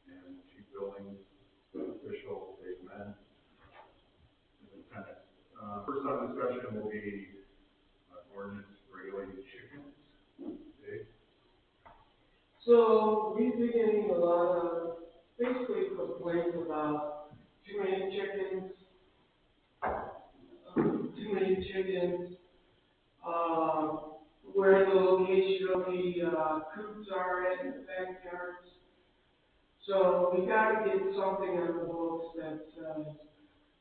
and chief building official, Dave Men, and lieutenant. First on discussion will be ordinance regulating chickens. Dave? So we've been getting a lot of basically complaints about too many chickens, where the location of the coops are in the backyards. So we got to get something on the books that says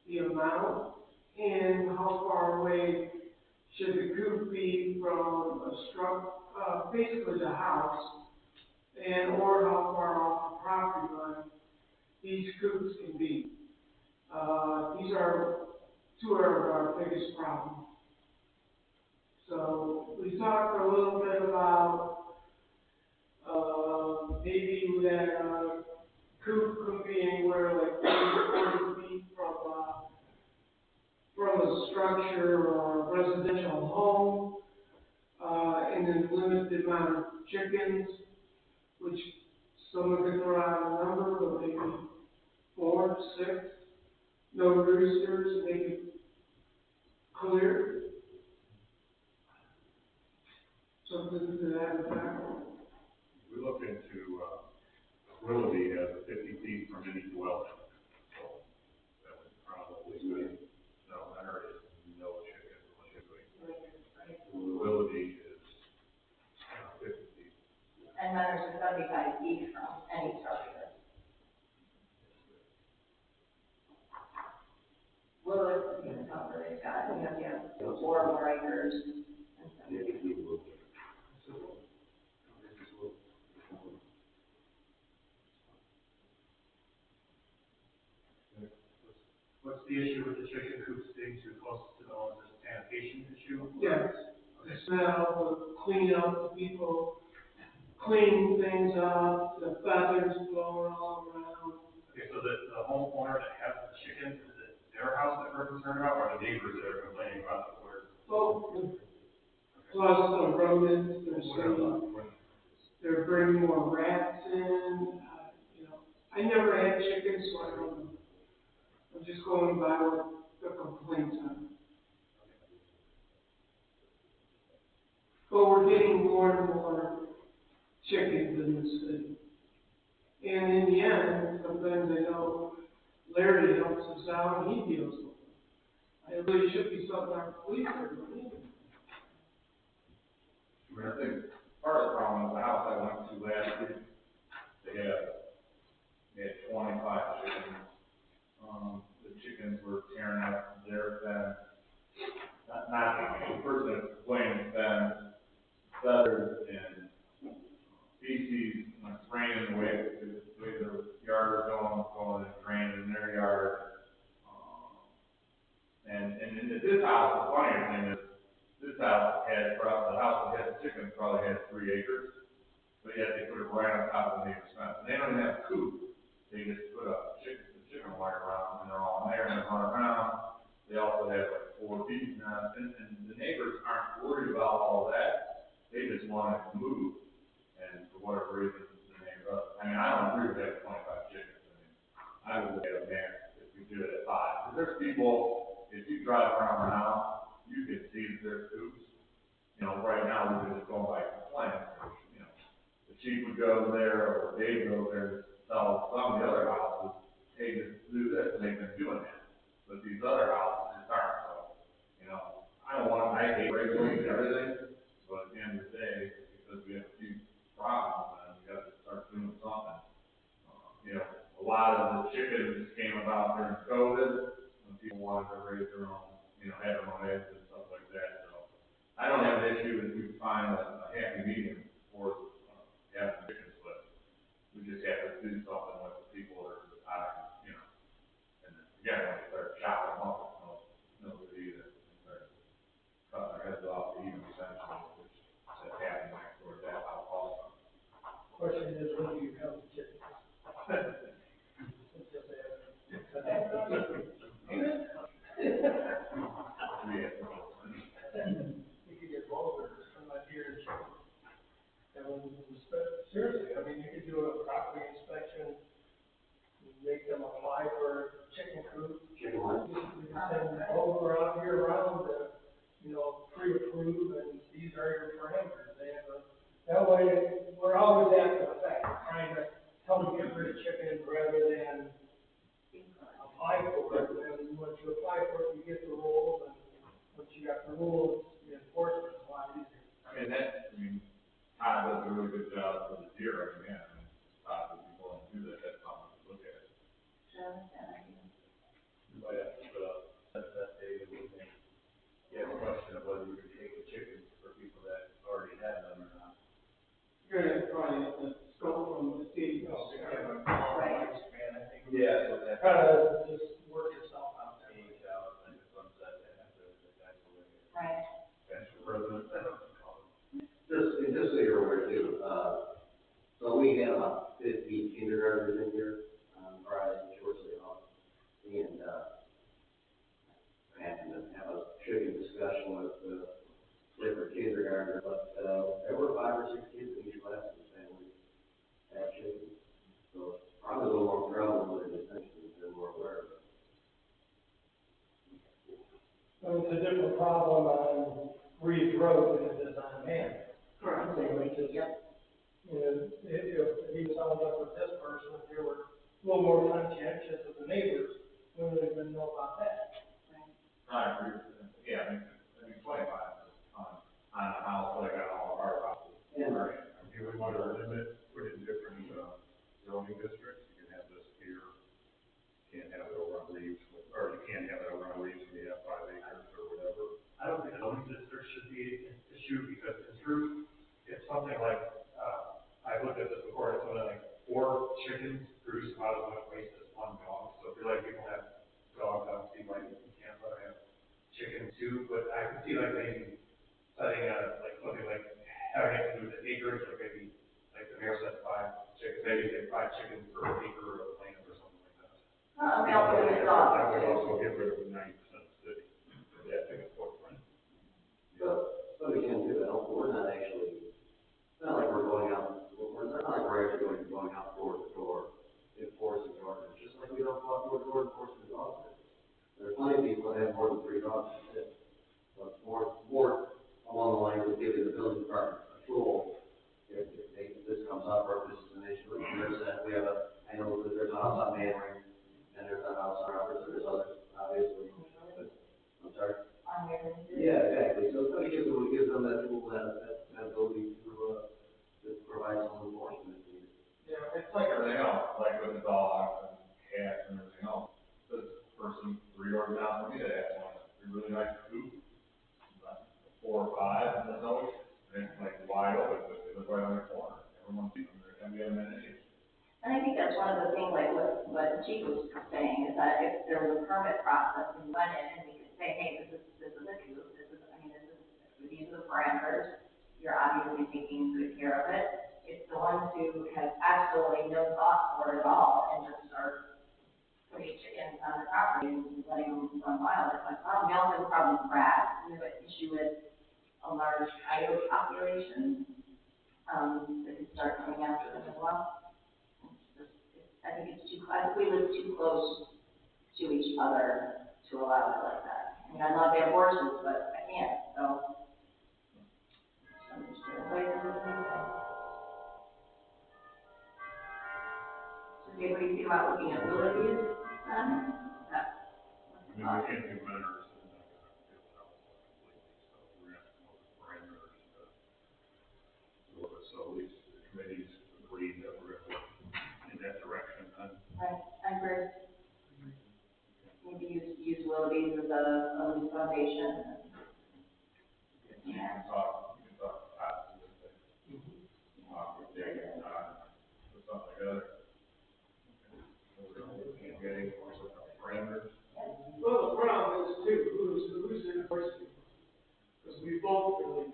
the amount and how far away should the coop be from basically the house, and or how far off the property line these coops can be. These are two of our biggest problems. So we talked a little bit about maybe that coop could be anywhere like 30 40 feet from a structure or a residential home, and then limit the amount of chickens, which someone could throw out a number, but maybe 4 to 6. No roosters, make it clear. Something to that effect. We look into Willoughby has 50 feet from any dwelling, so that would probably be no, there is no chicken. Willoughby is 50 feet. And then there's 75 feet from any structure. Willow is the number they've got. You have to have 4 or more acres. And 70 feet. What's the issue with the chicken coops being too close to the homes? Is it a sanitation issue? Yes. The smell, the clean up, the people clean things up, the feathers blowing all around. Okay, so the homeowner that has the chickens, is it their house that we're concerned about, or the neighbors that are complaining about the word? Both. Plus the rodents, they're bringing more rats in. I never had chickens, so I don't know. I'm just going by what the complaints are. But we're getting more and more chickens in the city. And in the end, sometimes I know Larry helps us out and he deals with them. It really should be something our police are doing. I think part of the problem is the house I went to last week, they had 25 chickens. The chickens were tearing up their fence. Not the person that complained fence, feathers and feces, and it's raining the way the yard was going and draining in their yard. And in this house, the funnier thing is, this house had, the house that had the chickens probably had 3 acres, but yet they put it right on top of the neighbor's fence. And they don't even have a coop. They just put a chicken wire around, and they're all in there and they run around. They also have like 4 bees nests, and the neighbors aren't worried about all that. They just want it to move. And for whatever reason, the neighbor, I mean, I don't agree with having 25 chickens. I mean, I would have a max if we do it at 5. Because there's people, if you drive around the house, you can see that there's coops. Right now we're just going by complaints. The chief would go there, or Dave would go there and tell some of the other houses, hey, just do this, and they've been doing that. But these other houses just aren't. So, I hate regulating everything, but at the end of the day, because we have a few problems, and we got to start doing something. A lot of the chickens came about during COVID, when people wanted to raise their own, have their own eggs and stuff like that. So I don't have an issue if we find a happy medium for having chickens, but we just have to do something with the people that are and again, when they start chopping them up, no good either. They start cutting their heads off to eat them essentially, which has happened next door to that house also. Question is, when do you count the chickens? You could get vultures from my deer. Seriously, I mean, you could do a property inspection how to get rid of chickens rather than apply for it. And once you apply for it, you get the rules, and once you got the rules, the enforcement is a lot easier. Todd does a really good job for the deer, Todd would be willing to do that, that's something to look at. But that day, it would make, a question of whether you could take the chickens for people that already had them or not. You're gonna probably have to scope from the state. Right. Man, I think. Yeah, so that. Just work yourself out there. Age out, like the sunset, they have to, that's the way. Right. That's the president, I don't call them. Just so you're aware too, so we had about 50 kindergartners in here on Friday, shortly off. And, I happened to have a chicken discussion with different kindergartners, but, there were 5 or 6 kids in each class in the family had chickens. So it's probably a little more prevalent than they're more aware of it. So it's a different problem on Reed Road than it is on Man. Correct. So it's just, if he sounds up with this person, if they were a little more conscientious of the neighbors, we would even know about that. I agree with that. Yeah, 25 on a house like on all of our houses. Yeah. Right. Do we want to limit, put it in different, zoning districts? You can have this here, can't have it over on Reeves, or you can't have it over on Reeves when you have 5 acres or whatever. I don't think zoning districts should be an issue, because in truth, it's something like, I looked at this before, it's something like 4 chickens produce about as much waste as 1 dog. So if you're like, people have dogs, I don't see why you can't let them have chickens too, but I could see like maybe setting like something like having it to do with the acreage, or maybe, like the mayor said, 5 chickens, maybe say 5 chickens per acre of land or something like that. We also limit dogs. That would also get rid of 90% of the city. Yeah, I think it's footprint. But again, too, we're not actually, it's not like we're going out, we're not like we're actually going out door to door enforcing the ordinance, just like we don't go out door to door enforcing the dog ordinance. There are plenty of people that have more than 3 dogs to sit. So it's more along the lines of giving the building department a tool if this comes up or if this is an issue. I know that there's a house on Manring and there's a house on Roberts, and there's others, obviously. But, I'm sorry? Yeah, exactly. So it gives them that tool, that ability to provide some enforcement. Yeah, it's like everything else, like with the dogs and cats and everything else. This person 3 doors down from me that has one, a really nice coop, about 4 or 5, and there's always, and it's like wide open, but they live right on the corner. Everyone sees them, and we haven't had any issues. And I think that's one of the things, like what Chief was saying, is that if there was a permit process and went in and we could say, hey, this is a coop, these are the parameters, you're obviously taking good care of it. It's the ones who have absolutely no thought for it at all and just start putting chickens on the property and letting them run wild. It's like, well, we also have a problem with rats. We have an issue with a large coyote population, that could start coming after them as well. I think we live too close to each other to allow it like that. I mean, I love their horses, but I can't, so. So did we think about looking at villages? I mean, we can't do minors, and not gonna be able to help completely, so we're gonna have to come up with parameters to work with. So at least the committees agreed that we're gonna work in that direction, and Right, I agree. Maybe use Willoughby's as a loose foundation. You can talk to Todd, talk with Jake and Todd, or something like that. We're getting parameters. Well, the problem is too, who's enforcing? Because we both really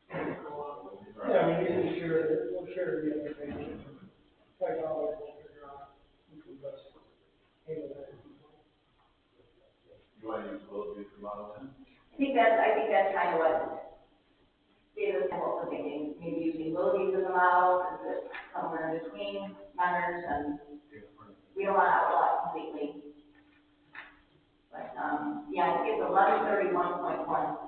go on. Yeah, I mean, you can we'll share the information, find out what we'll figure out, who can best handle that. You want to use Willow's model then? I think that's kind of what David's what we're thinking. Maybe using Willoughby's as a model, because it's somewhere in between Menors, and we don't want to outlaw it completely. But, yeah, I think it's 1131.113.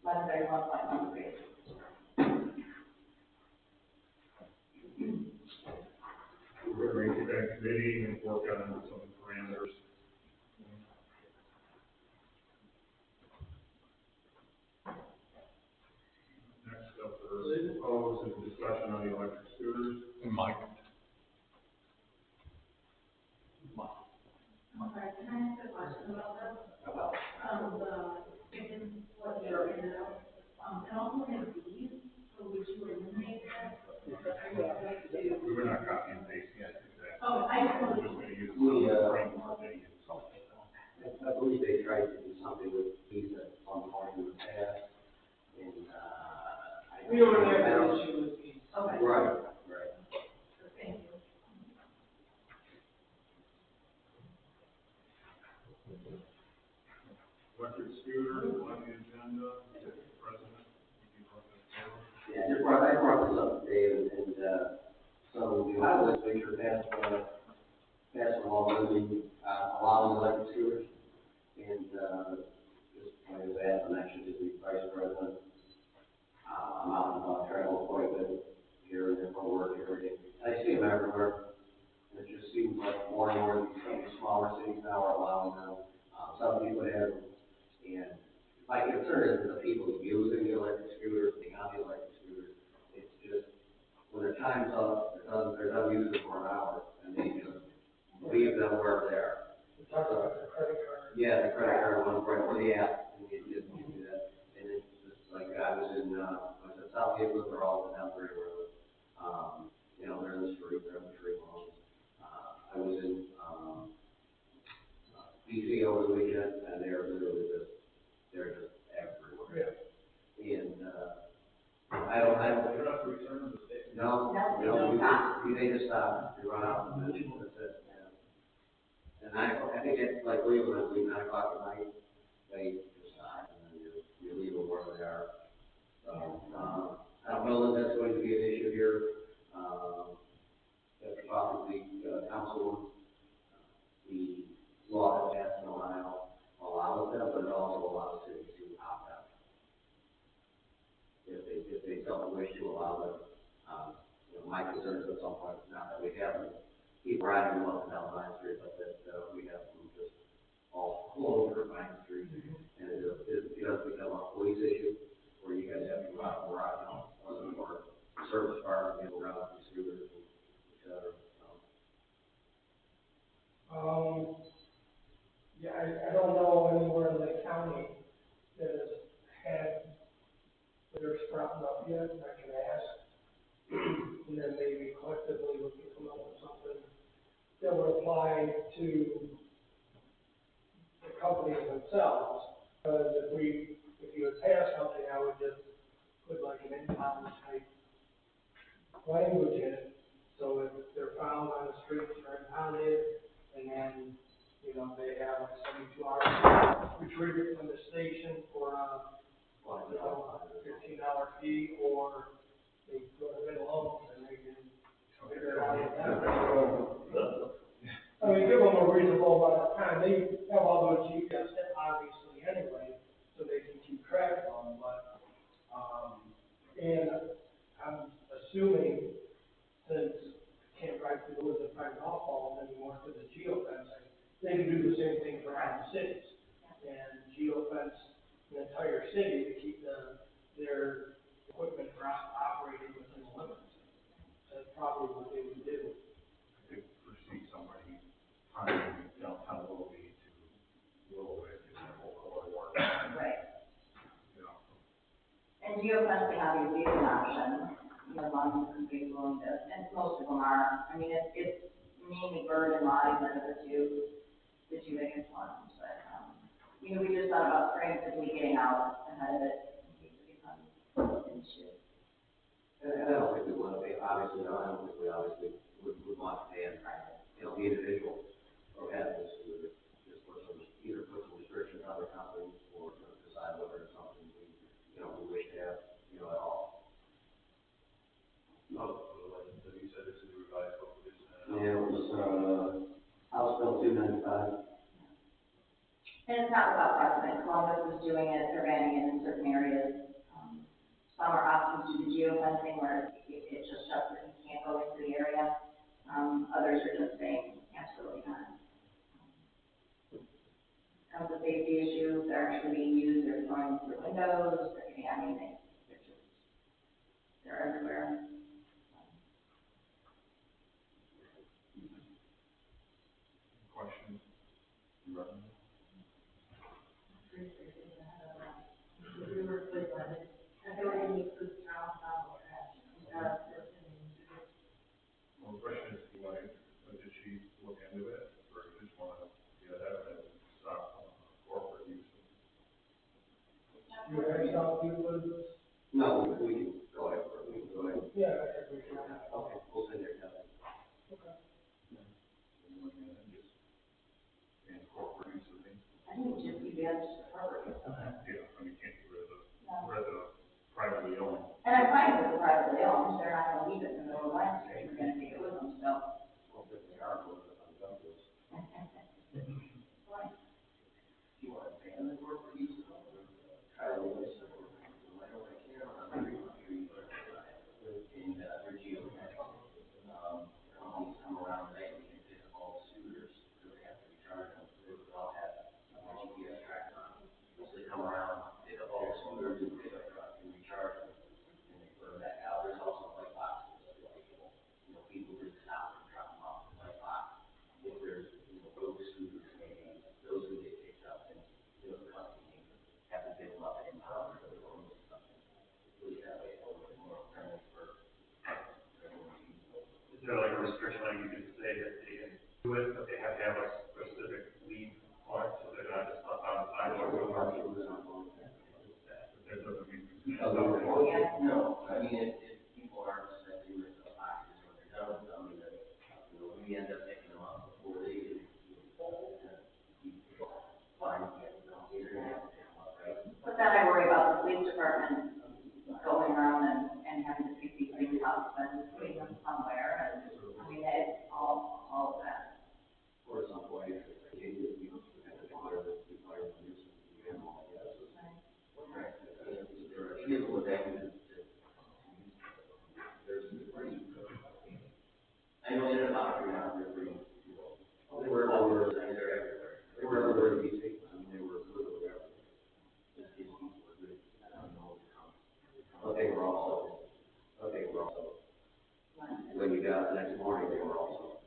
1131.13. committee and work on some parameters. Next up, is discussion on the electric scooters. Mike. Okay, can I ask a question about that? About, Given what you're in, and also in these, so would you eliminate that? We were not copying and pasting it. Oh, I just We're want just gonna use We, the framework they use. I believe they tried to do something with these at some point in the past, and, We don't have an issue with these. okay. Right. Thank you. Electric scooters on the agenda, President. Yeah, I brought this up to Dave, and, so the Ohio legislature passed a law limiting, allowing electric scooters, and, just like that, I'm actually just the vice president. I'm out and about travel quite a bit here and there for work every day. I see them everywhere. It just seems like more and more of these smaller cities now are allowing them. Some people have them. And my concern is the people using the electric scooters, being on the electric scooters. It's just, when their time's up, they're done using it for an hour, and they just leave them wherever they are. We talked about the credit card. Yeah, the credit card one, right, or the app, and you do that. And it's just like, I was in South Haven, they're all in Denver, you know, they're in the street, they're in the tree lawn. I was in, DC over the weekend, and they're literally just everywhere. Yeah. And, I don't, They don't have to return to the state. no, No, they don't stop. they just stop, they run out and then that's it, yeah. And I think it's like leaving at 9 o'clock at night, they just stop, and then you leave them where they are. So, I don't know that that's going to be an issue here, after talking to the, council, the law that passed in Ohio allows them, but it also allows cities to opt out. If they don't wish to allow them, you know, my concern is at some point, not that we have them, keep riding them up and down Vine Street, but that, we have them just all over Vine Street. And it does become a police issue, where you guys have to go out and ride them, or service car, and go around with the scooters, and et cetera, so. Yeah, I don't know anywhere in the county that has had their sprouting up yet, I can ask. And then maybe collectively we can come up with something that would apply to the companies themselves. Because if you had passed something, I would just put like an in-town type language in it. So if they're found on the streets or impounded, and then, you know, they have like 72 hours to retrieve it from the station for, you know, $15 fee, or they go to bid alone, and they can figure it out. I mean, give them a reasonable amount of time. They have all those GPS obviously anyway, so they can keep track of them, but, and I'm assuming, since you can't drive through the woods and find golf balls anymore for the geofencing, they can do the same thing for around cities. And geofence the entire city to keep their equipment operating within the limits. That's probably what they would do. I could foresee somebody hiring downtown Louisville to Louisville, in that whole corridor. Right. You know, And geofencing obviously is an option, you know, as long as it's being willing to, and most of them are. I mean, it's mainly bird and lodge that are the two biggest ones, but, you know, we just thought about preemptively getting out ahead of it in case it becomes an issue. And I don't think we want to pay, obviously, no, I don't think we obviously would want to pay, you know, the individual or have this, just put some, either put some restrictions on the company or decide whether it's something we, you know, we wish to have, you know, at all. No, so you said this is a revised proposition. Yeah, it was, House Bill 295. And it's not without precedent. Columbus is doing it, they're banning it in certain areas. Some are options to do geofencing where it just shuts it, you can't go into the area. Others are just saying, going through windows, I mean, they're everywhere. Questions? We were really glad. I don't have any food around, trash. One question is, did she look into it, or you just want to get ahead of it and stop corporate use? You have some people do this? No, we can go ahead, we can go ahead. Yeah, I think we can. Okay, we'll send it out. Okay. Just in corporate use of things. I think just you guys cover it. Yeah, I mean, you can't get rid of privately owned. And I'm fine with the privately owned, they're not gonna leave it in the middle of Line Street, they're gonna take it with them, so. Well, if they are, we'll put it on the dump list. You want to ban the corporate use of it? Try to limit it. I don't like care on every street, in, Regio. Companies come around nightly and pick up all the scooters, so they have to recharge them, so they all have a GPS tracker on them. So they come around, pick up all the scooters, and pick up truck and recharge them, and they put them back out. There's also white boxes, like, people just stop and drop them off in white box. If there's, road scooters, maybe, those would get picked up, and, the company have to pick them up in power, or something. At least that way, it's a little bit more friendly for everyone to use. Is there like a restriction, like you could say that they can do it, but they have to have a specific lead on it, so they're not just up on the sidewalk? That doesn't mean. No, I mean, if people aren't necessarily with the boxes when they're done with them, then, we end up picking them up before they do. Fine, you're gonna have to pick them up, right? But then I worry about the police department going around and having to pick these things up and putting them somewhere, and, I mean, it's all of that. Or some point, if it's a case that you have to declare the nuisance, you have all the others. Right. There are people with that, there's pretty. I know they're not, they're pretty. They were everywhere, I mean, they're everywhere. They were everywhere to be safe, I mean, they were literally everywhere. Just these people were good, I don't know. But they were also, when you got up the next morning, they were also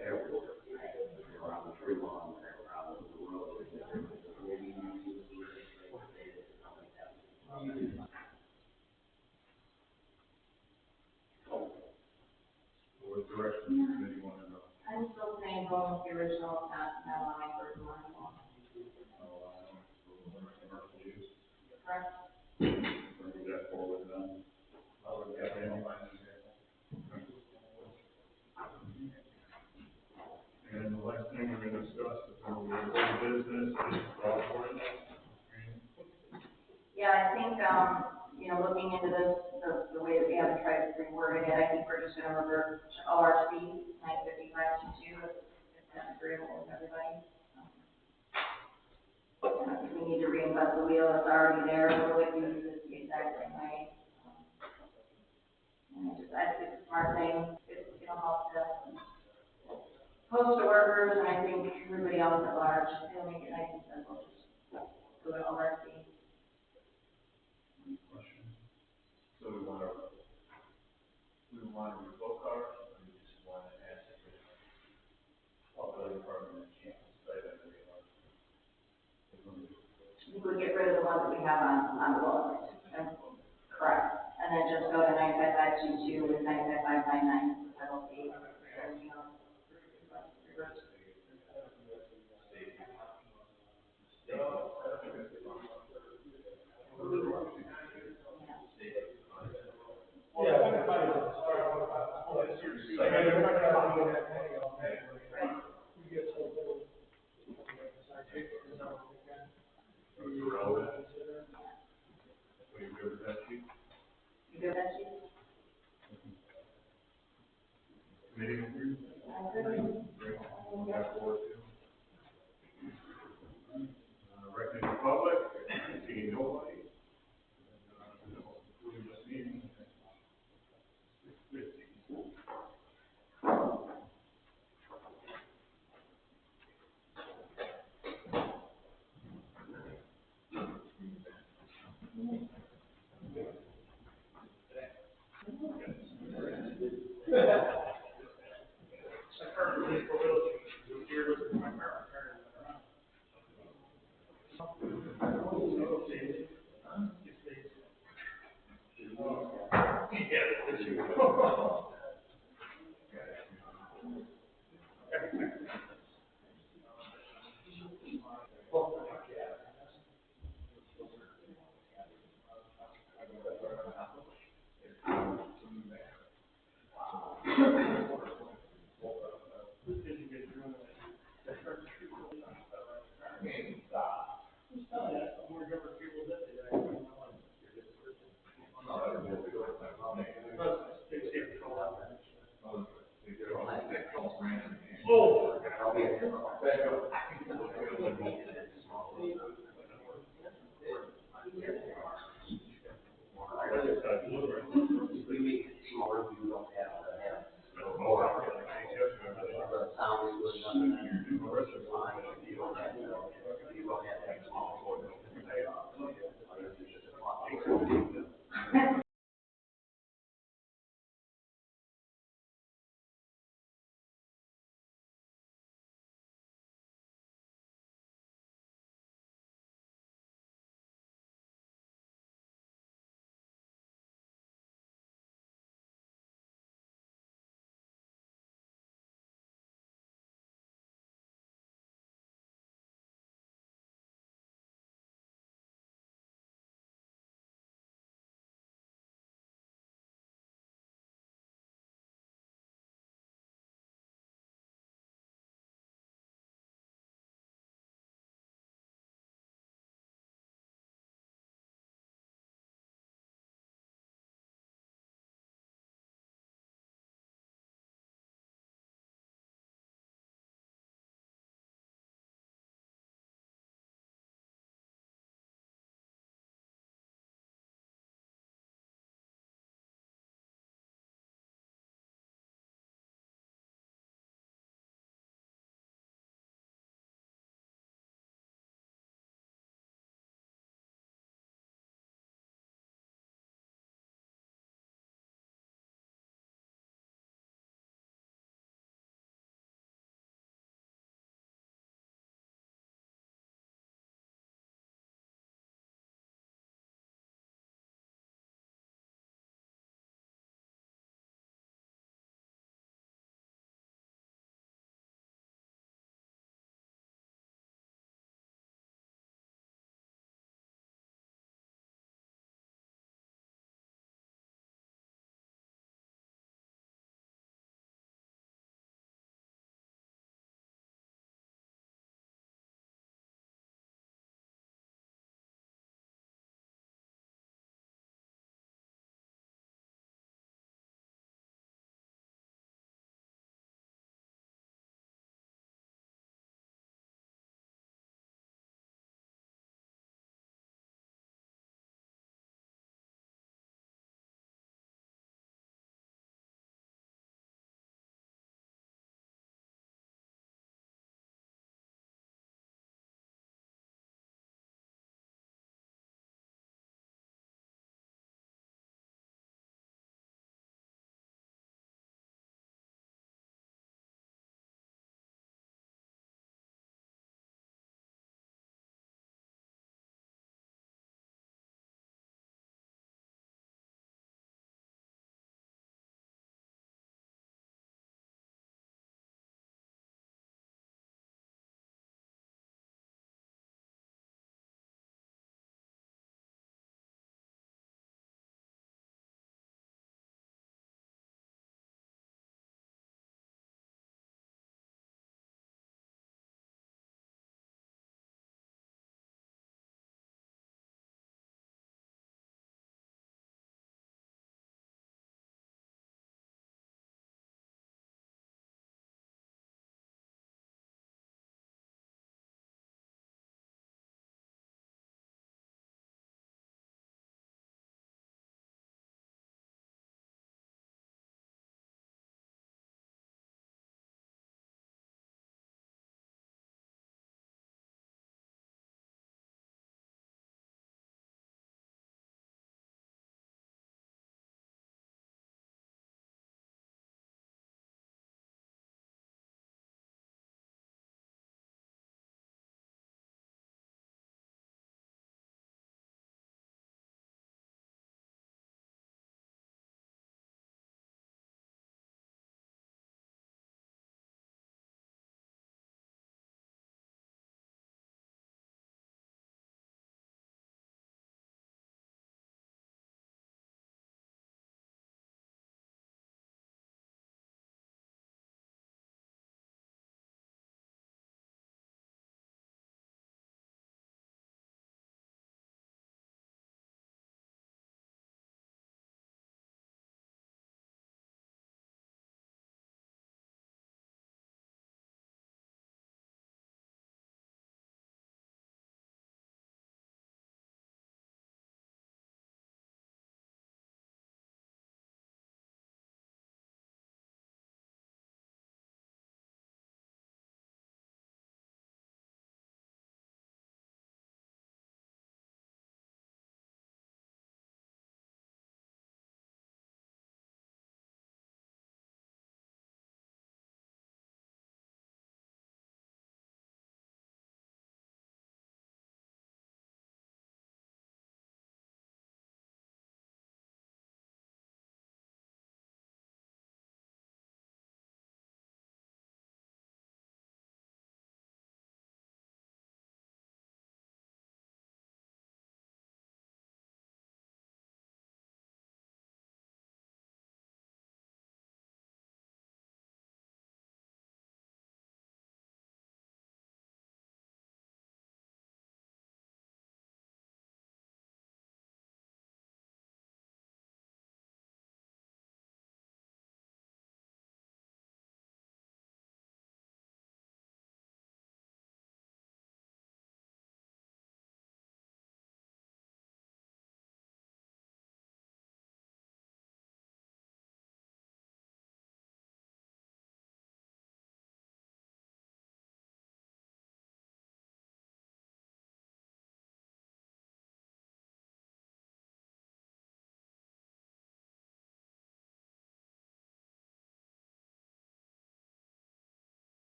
everywhere. They were on the tree lawn, they were on the road. Maybe you see the What direction do you really want to go? I'm still saying going with the original, not allowing for commercial. Commercial use. Correct. Move that forward then. And the last thing we're gonna discuss is on the business is golf ordinance. Yeah, I think, looking into this, the way that we have tried to reword it, I think we're just gonna revert to ORC 95522, if that's agreeable with everybody. I think we need to reinvent the wheel, it's already there, so we can use it the exact same way. And I think it's a smart thing, it'll help to post to workers, and I think everybody else at large, it'll make it nice and simple, just go to ORC. Any questions? So we want to revoke ours, or we just want to ask if all the department chief decide that we want. We would get rid of the ones that we have on the books. Correct. And then just go to 95522 and 95599, that'll be everything else. You good with that, Chief? Committee members? Great. Back forward to. Recognize the public, seeing nobody. Including this meeting. 6:50.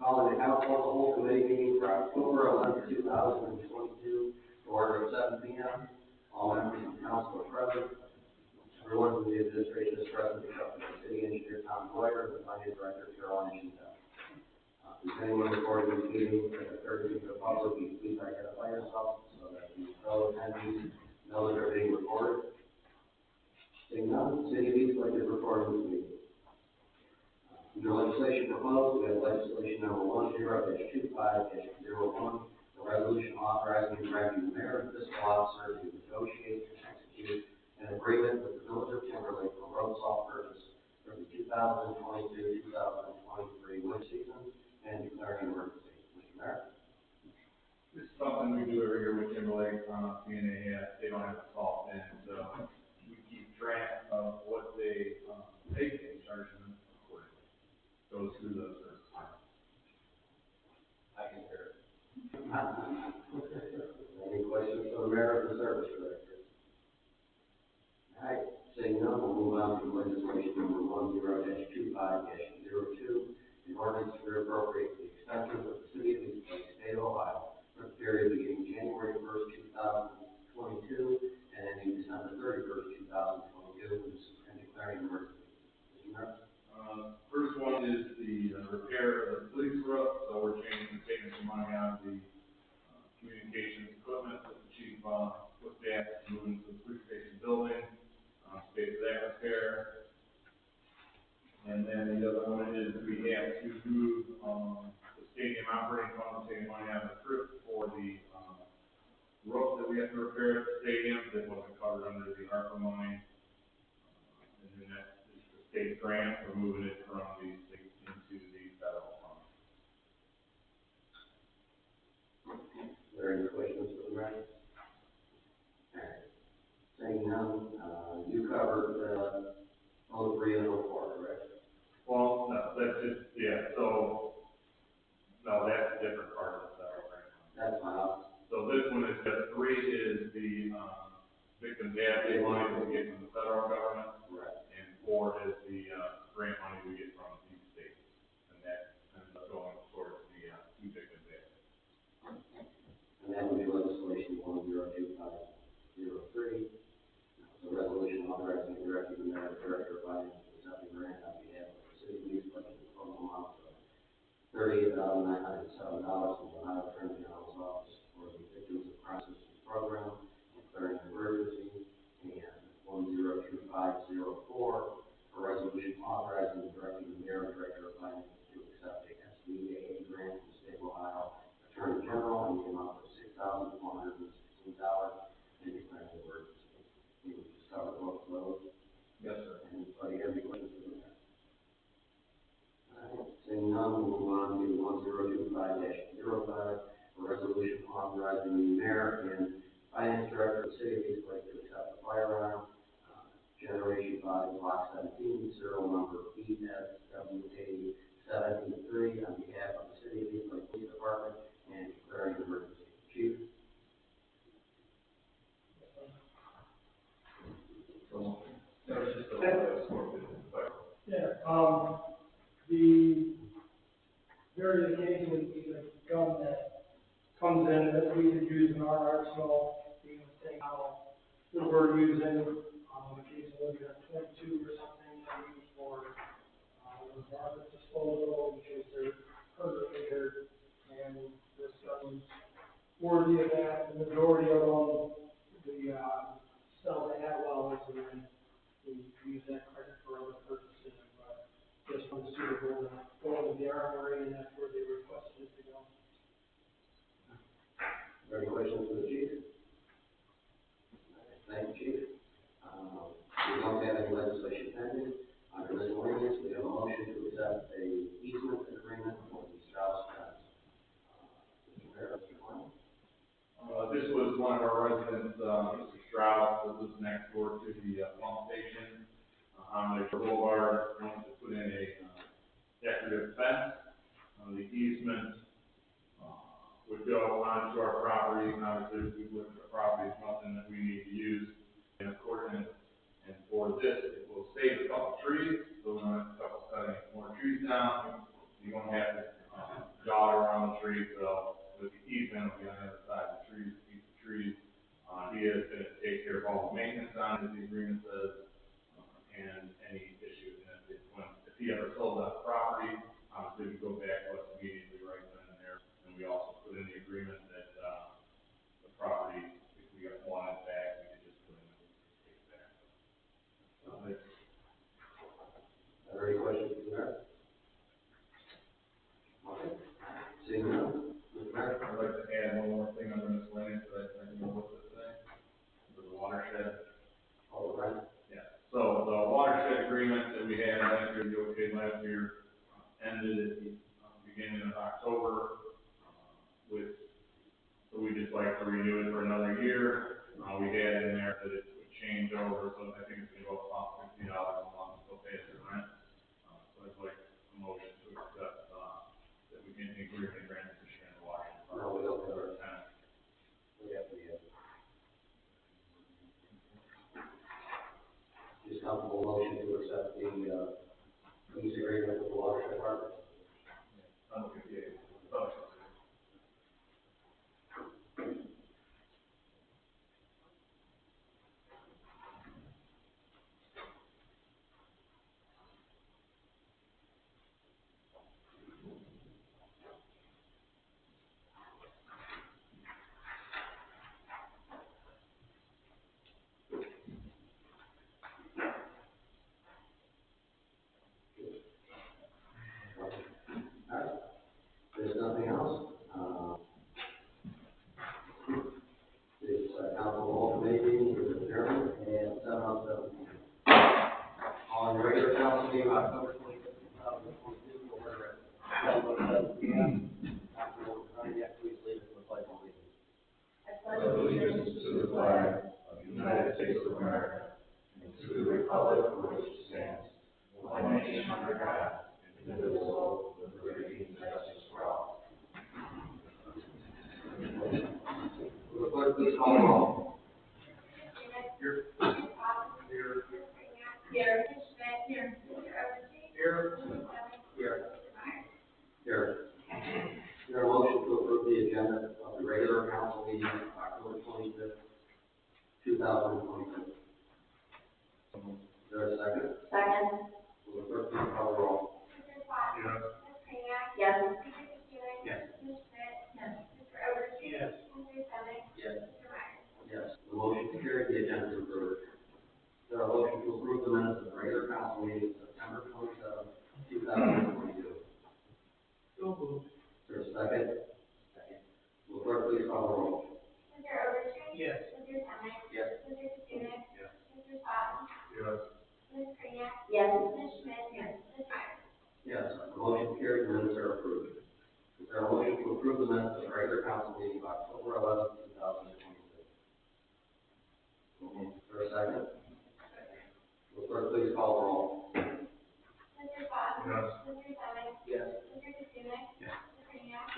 Calling the council, the whole committee meeting for October 11, 2022, to order at 7 p.m. All members of the council are present. Everyone from the administration is present, except for the city engineer, Tom Boyer, and the finance director, Carolyn Chantel. If anyone recording this meeting as a courtesy to the public, please identify yourself so that the fellow attendees know that they're being recorded. Seeing none, city of East Lake is recording this meeting. Under legislation proposed, we have legislation number 10-25-01, a resolution authorizing and directing the mayor and fiscal officer to negotiate and execute an agreement with the village of Timberlake for road salt purchase for the 2022-2023 winter season and declaring an emergency. Mr. Mayor? This is something we do every year with Timberlake, being they don't have salt, and, we keep track of what they charge them accordingly. Goes through the service. I can hear it. Any questions for the mayor or the service director? All right, seeing none, we'll move on to legislation number 10-25-02, an ordinance to reappropriate the expenses of the city of East Lake, state of Ohio, for the period beginning January 1st, 2022, and ending December 31st, 2022, and declaring an emergency. Mr. Mayor? First one is the repair of the police roof, so we're taking some money out of the communications equipment that the chief put back, moving to the police station building, pay for that repair. And then the other one is we have to move the stadium operating fund, taking money out of the trip for the roof that we have to repair at the stadium that wasn't covered under the ARPA money. And then that is the state grant, we're moving it from the state into the federal fund. Are there any questions for the mayor? All right. Saying none, you covered 03 and 04, correct? Well, no, that's just, so, no, that's a different part of the federal grant. That's fine. So this one is just 3 is the victim damage money that we get from the federal government. Right. And 4 is the grant money we get from the state. And that ends up going towards the 2 victim damage. And that would be legislation 10-25-03. So resolution authorizing and directing the mayor and director of finance to accept a grant on behalf of the city of East Lake in the total amount of $38,907 from the Ohio Attorney General's office for the Victims of Crime Assistance Program, declaring an emergency, and 10-25-04, a resolution authorizing and directing the mayor and director of finance to accept a SBAA grant from the state of Ohio Attorney General in the amount of $6,416 and declaring an emergency. We will just cover both of those. Yes, sir. Anybody have any questions for the mayor? All right, seeing none, we'll move on to 10-25-05, a resolution authorizing the mayor and finance director of the city of East Lake to accept a firearm, Generation 5, Block 17, serial number ESWA783 on behalf of the city of East Lake Police Department and declaring an emergency. Chief? So, that was just a little bit Yeah, the various occasions the gun that comes in that we could use in our arsenal, being the thing how that we're using, occasionally we have 22 or something that we use for, garbage disposal, in case they're hurt or injured, and this gun is worthy of that. The majority of them, the, sell to Atwell, and then we use that credit for other purposes, but just when suitable, going to the armory, and that's where they requested it to go. Any questions for the chief? Thank you, chief. We don't have any legislation pending. Under miscellaneous, we have a motion to accept a easement agreement for the Strauss fence. Mr. Mayor, Mr. Klein. This was one of our residents, Mr. Strauss, that lives next door to the pump station on the boulevard, wanted to put in a decorative fence. The easement would go onto our property. Obviously, if we look at the property, it's nothing that we need to use. in accordance, and for this, it will save a couple trees, so we don't have to cutting more trees down. You don't have to, jog around the tree, so with the easement, we're gonna have the side of the trees, keep the trees. He is gonna take care of all the maintenance on it, the agreement says, and any issues, and if he ever sold that property, obviously we go back to us immediately right then and there, and we also put in the agreement that, the property, if we got wanted back, we could just put in, take it back. Are there any questions from there? Okay. Seeing none, Mr. Mayor? I'd like to add one more thing under miscellaneous, that I didn't know what to say, for the watershed. All right. Yeah, so the watershed agreement that we had last year, the OK last year, ended at the beginning of October, so we just like to renew it for another year. We had in there that it would change over, so I think it's gonna go about $60 a month, so pay as you rent. So I'd like a motion to accept, that we can agree to grant the Shannon watershed. No, we don't have our Tenant. We have the, just comfortable motion to accept the, lease agreement with the watershed partners. I'm looking at the, oh, There's nothing else. This council hall committee meeting is adjourned at 7:07. On the regular council meeting, October 25th, 2022, we'll order at 7:07 p.m. After we're done yet, please lead us in the pledge of allegiance. I pledge allegiance to the flag of the United States of America, and to the republic for which it stands, one nation under God, indivisible, with liberty and justice for all. Will the clerk please call the roll? Here. Here. Here. Here. Here. Is there a motion to approve the agenda of the regular council meeting of October 25th, 2022? Is there a second? Second. Will the clerk please call the roll? Yes. Yes. Yes. Yes. Yes. Yes. The motion to carry the agenda is approved. Is there a motion to approve the minutes of the regular council meeting September 27th, 2022? So moved. Is there a second? Second. Will the clerk please call the roll? Yes. Yes. Yes. Yes. Yes. The motion carried, the minutes are approved. Is there a motion to approve the minutes of the regular council meeting of October 11th, 2022? Is there a second? Will the clerk please call the roll? Yes. Yes.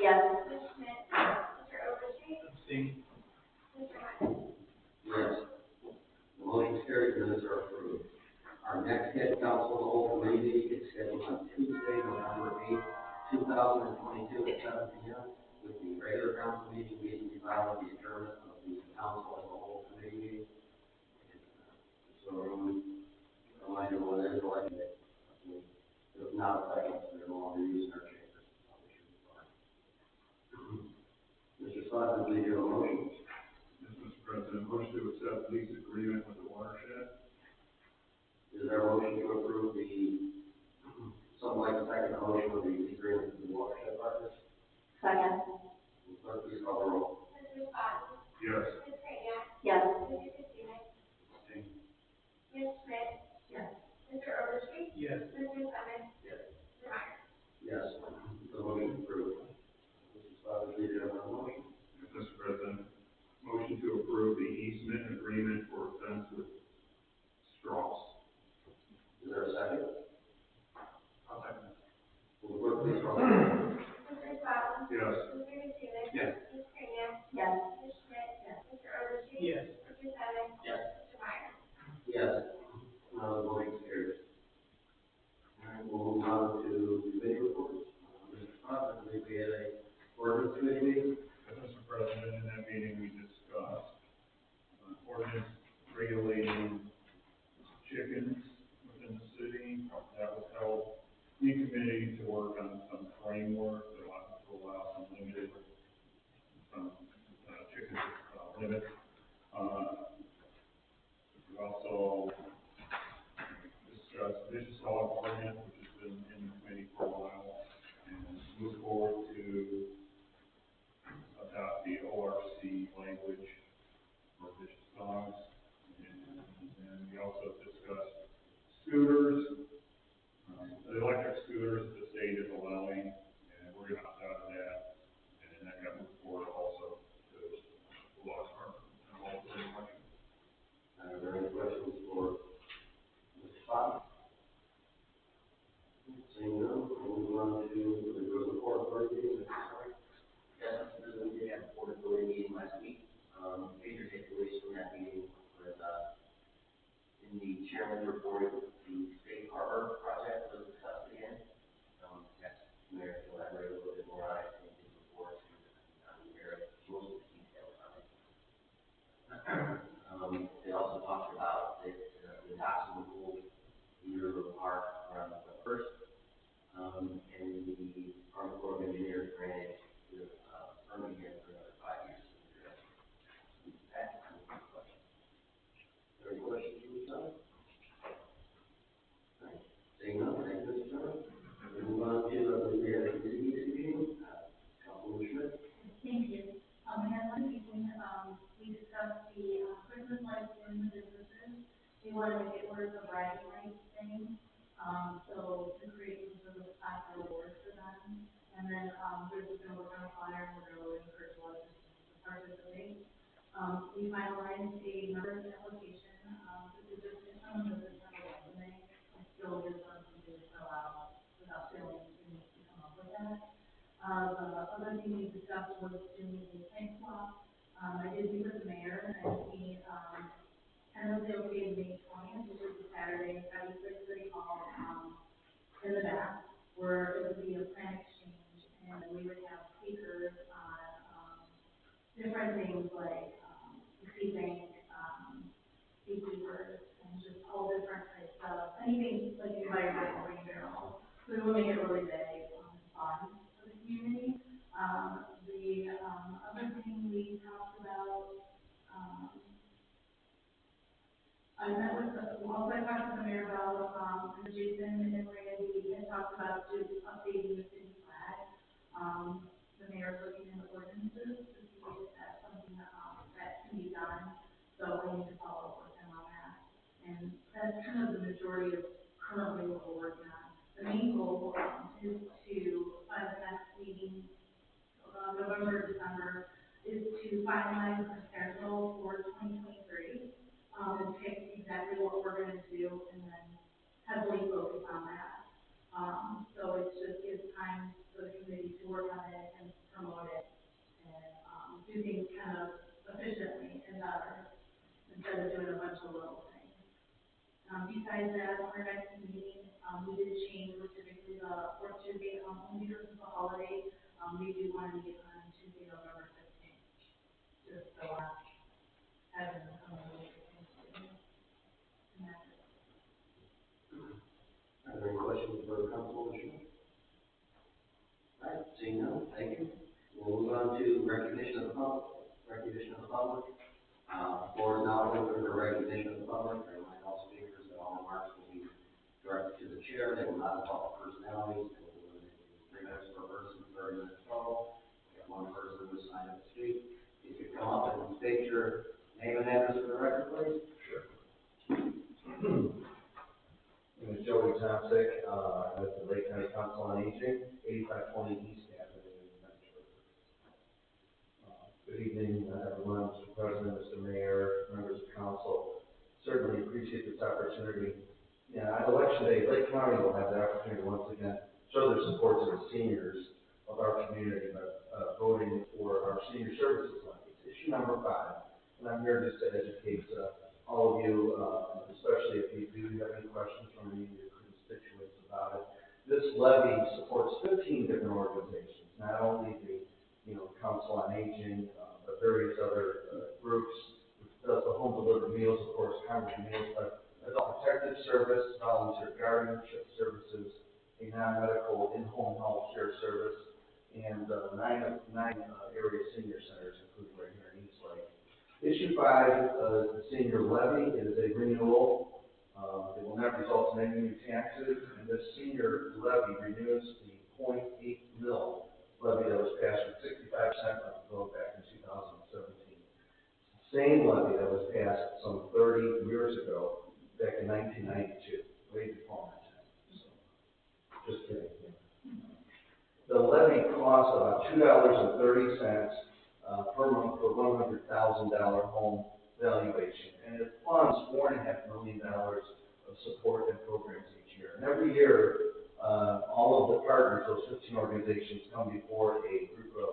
Yes. Abstain. Yes. The motion is carried, the minutes are approved. Our next scheduled council of the whole committee meeting is scheduled on Tuesday, November 8th, 2022 at 7 p.m. with the regular council meeting following the adjournment of the council as a whole committee meeting. So, remind everyone that is election day. If not effective, they're no longer using our chambers. Mr. Slavin, please do a motion. Yes, Mr. President, motion to accept lease agreement with the watershed. Is there a motion to approve someone like to second the motion of the lease agreement with the watershed partners? Second. Clerk, please call the roll. Yes. Yes. Yes. Yes. The motion is approved. Mr. Slavin, please do a motion. Yes, Mr. President, motion to approve the easement agreement for a fence with straws. Is there a second? I'll second it. Will the clerk please call the roll? Yes. Yes. Yes. Yes. Yes. that would help the committee to work on some framework that will allow some limited, chicken, limits. We also discussed vicious dog ordinance, which has been in the committee for a while, and move forward to adopt the ORC language for vicious dogs. And we also discussed scooters, the electric scooters the state is allowing, and we're going to opt out of that. And that got moved forward also to the law department. Are there any questions for Mr. Fox? Seeing none, we'll move on to the Port Authority meeting. Yes, Mr. President, we did have a Port Authority meeting last week. Major takeaways from that meeting was, in the chairman's report, the Safe Harbor project was discussed again. Yes, Mayor can elaborate a little bit more on it in his report, and where most of the details on it. They also talked about that, the docks will hold year park around the first, and the Army Corps of Engineers granted the, permit again for another 5 years. Any questions from the side? All right. Seeing none, thank you, Mr. Chairman. We'll move on to, we had a committee meeting, Councilwoman Schmidt. Thank you. We had one meeting, we discussed the, Christmas lights in the businesses. We want to make it worth the bragging rights thing, so to create some sort of class reward for them. And then, we're just going to work on a flyer, and we're going to really encourage all of us to participate. We finalized a numbers application, this is just if someone doesn't have a resume, it still gives them something to fill out without feeling they need to come up with that. The other thing we discussed was doing a tank swap. I did meet with the mayor, and he, tentatively May 20th, which is a Saturday, at City Hall, in the back, where it would be a plan exchange, and we would have speakers on, different things like, the seed bank, beekeepers, and just all different types of, anything like environmental green barrels. So we will make it really big, fun for the community. The, other thing we talked about, I met with I talked to the mayor about, Jason and Randy, had talked about just updating the city flag. The mayor's looking into ordinances to see if that's something that can be done. So I need to follow up with him on that. And that's kind of the majority of currently what we're working on. The main goal, is to, by the next meeting, November, December, is to finalize the schedule for 2023, and pick exactly what we're going to do, and then heavily focus on that. So it just gives time for the committee to work on it and promote it, and do things kind of efficiently and better, instead of doing a bunch of little things. Besides that, on our next meeting, we did change, we're typically the fourth Tuesday, only because of the holiday. We do want to meet on Tuesday, November 15th, just so having some of those things to do. Are there any questions for Councilwoman Schmidt? All right, seeing none, thank you. We'll move on to recognition of the public. The floor is now open for recognition of the public. I remind all speakers that all remarks will be directed to the chair. They will not involve personalities. They will limit it to 3 minutes per person, 30 minutes total. We have one person who is signed up to speak. If you come up and state your name and address for the record, please. Sure. My name is Joey Tomsick, I'm with the Lake County Council on Aging, 8520 East Avenue in Medford. Good evening, everyone, Mr. President, Mr. Mayor, members of council. Certainly appreciate this opportunity. Yeah, on election day, Lake County will have the opportunity to once again show their support to the seniors of our community by voting for our senior services levies, issue number 5. And I'm here just to educate all of you, especially if you do have any questions from any of your constituents about it. This levy supports 15 different organizations, not only the Council on Aging, but various other groups. It does the home delivered meals, of course, Congress meals, but adult protective service, volunteer guardianship services, a non-medical in-home health care service, and nine area senior centers, including right here in East Lake. Issue 5, the senior levy, is a renewal. It will not result in any new taxes, and this senior levy renews the 0.8 mil levy that was passed with 65% of the vote back in 2017. Same levy that was passed some 30 years ago, back in 1992, way before my time. So, just kidding. The levy costs about $2.30 per month for $100,000 home valuation, and it funds $4.5 million of support and programs each year. And every year, all of the partners, those 15 organizations, come before a group of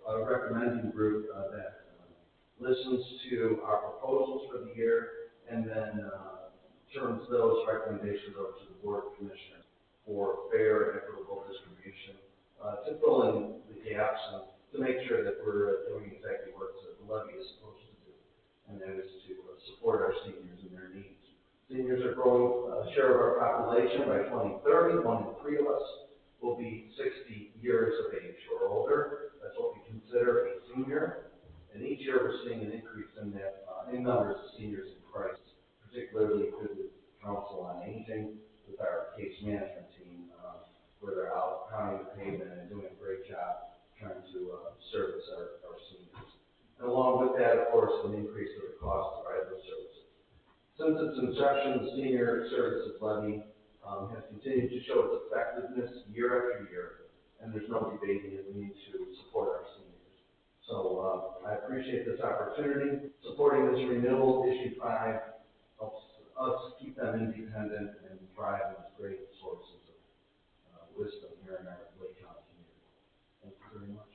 a recommending group that listens to our proposals for the year, and then turns those recommendations over to the board of commissioners for fair and equitable distribution, to fill in the gaps and to make sure that we're doing exactly what the levy is supposed to do, and that is to support our seniors and their needs. Seniors are growing share of our population. By 2030, 1 in 3 of us will be 60 years of age or older. That's what we consider a senior. And each year we're seeing an increase in that, in numbers of seniors in crisis, particularly through the Council on Aging, with our case management team, where they're out pounding the pavement and doing a great job trying to service our seniors. And along with that, of course, an increase of the cost of our other services. Since its inception, the Senior Services Levy has continued to show its effectiveness year after year, and there's no debating that we need to support our seniors. So I appreciate this opportunity. Supporting this renewal, issue 5, helps us keep them independent and thrive as great sources of wisdom here in our Lake County community. Thank you very much.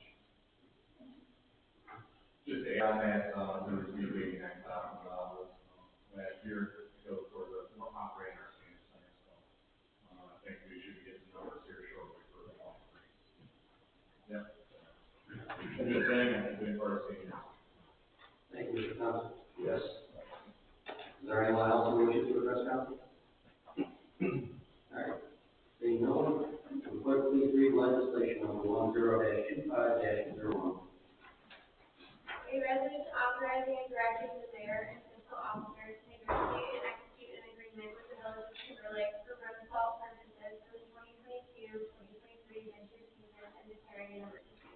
Just to add on that, there was $89,000 last year to go for the operating our senior center. So I think we should get some numbers here shortly for the long term. Yep. Good thing and good for our seniors. Thank you, Mr. Thompson. Yes. Is there anyone else who wishes to address council? All right. Seeing no one, will clerk please read legislation number 10-25-01. A resolution authorizing and directing the mayor and fiscal officer to negotiate and execute an agreement with the village of Timber Lake for road salt purchases for the 2022-2023 winter season and declaring an emergency.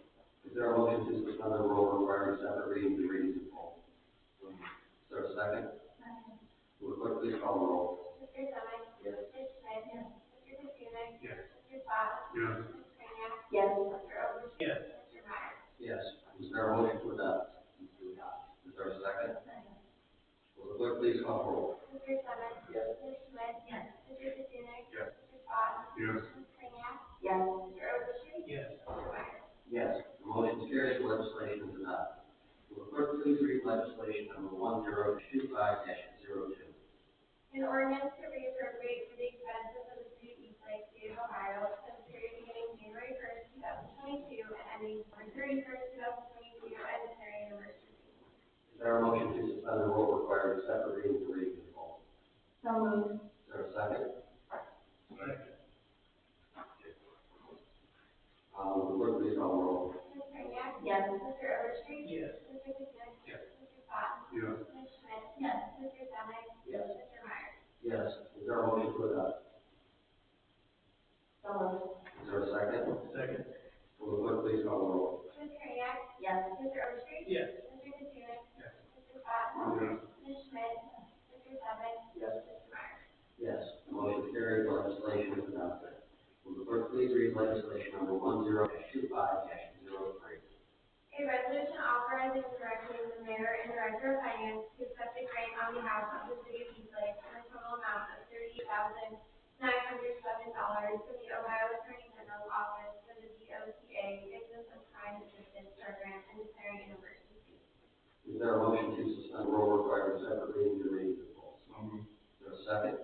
Is there a motion to suspend the rule requiring separate reading to read in full? Is there a second? Will the clerk please call the roll? Mr. Summitt? Yes. Mr. Schmidt? Yes. Mr. Kaczynski? Yes. Mr. Potts? Yes. Ms. Kraniak? Yes. Mr. Oberste? Yes. Mr. Meyer? Yes. Is there a motion to adopt? Is there a second? Will the clerk please call the roll? Mr. Summitt? Yes. Mr. Schmidt? Yes. Mr. Kaczynski? Yes. Mr. Potts? Yes. Ms. Kraniak? Yes. Mr. Oberste? Yes. Mr. Meyer? Yes. The motion is carried. The legislation is adopted. Will the clerk please read legislation number 1025-02? An ordinance to reappropriate for the expenses of the city of East Lake, state of Ohio, for the period beginning January 1st, 2022, and ending December 31st, 2022, and declaring an emergency. Is there a motion to suspend the rule requiring separate reading to read in full? So moved. Is there a second? Second. Will the clerk please call the roll? Ms. Kraniak? Yes. Mr. Oberste? Yes. Mr. Kaczynski? Yes. Mr. Potts? Yes. Ms. Schmidt? Yes. Mr. Summitt? Yes. Mr. Meyer? Yes. Is there a motion to adopt? So moved. Is there a second? Second. Will the clerk please call the roll? Ms. Kraniak? Yes. Mr. Oberste? Yes. Mr. Kaczynski? Yes. Mr. Potts? Yes. Ms. Schmidt? Mr. Summitt? Yes. Mr. Meyer? Yes. The motion is carried. Legislation is adopted. Will the clerk please read legislation number 10-25-03? A resolution authorizing and directing the mayor and director of finance to accept a grant on behalf of the city of East Lake in a total amount of $38,907 from the Ohio Attorney General's Office for the DOTA Victims of Crime Assistance Program and declaring an emergency. Is there a motion to suspend the rule requiring separate reading to read in full? So moved. Is there a second?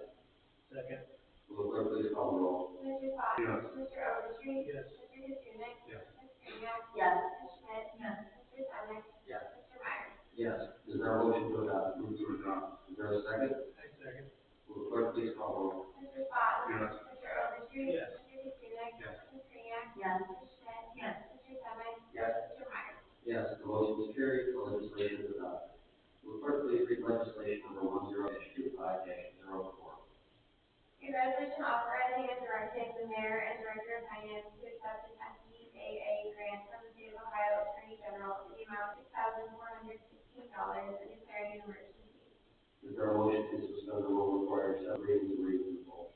Second. Will the clerk please call the roll? Mr. Potts? Yes. Mr. Oberste? Yes. Mr. Kaczynski? Yes. Ms. Kraniak? Yes. Ms. Schmidt? Yes. Mr. Summitt? Yes. Mr. Meyer? Yes. Is there a motion to adopt? Move to adopt. Is there a second? Second. clerk please call the roll? Mr. Spot. Yes. Mr. Overstreet. Yes. Mr. Katsounis. Yes. Ms. Kreniak. Yes. Ms. Schmidt. Yes. Mr. Semick. Yes. Mr. Meyer. Yes, the motion is carried, the legislation is adopted. Will the clerk please read legislation number 10-25-04? A resolution authorizing and directing the mayor and director of finance to accept an SBAA grant from the state of Ohio Attorney General in the amount of $6,416 and declaring an emergency. Is there a motion to suspend the rule requiring seven readings and read in full?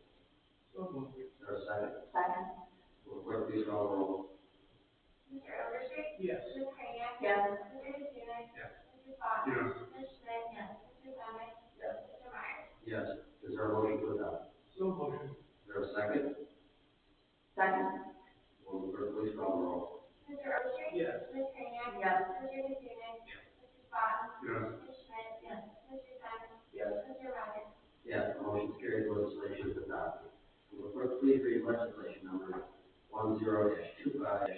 So moved. Is there a second? Second. Will the clerk please call the roll? Mr. Overstreet. Yes. Ms. Kreniak. Yes. Mr. Katsounis. Yes. Mr. Spot. Yes. Ms. Schmidt. Yes. Mr. Semick. Yes. Mr. Meyer. Yes. Is there a motion to adopt? So moved. Is there a second? Second. Will the clerk please call the roll? Mr. Overstreet. Yes. Ms. Kreniak. Yes. Mr. Katsounis. Mr. Spot. Yes. Ms. Schmidt. Yes. Mr. Semick. Yes. Mr. Meyer. Yes, the motion is carried, the legislation is adopted. Will the clerk please read legislation number 10-25-05?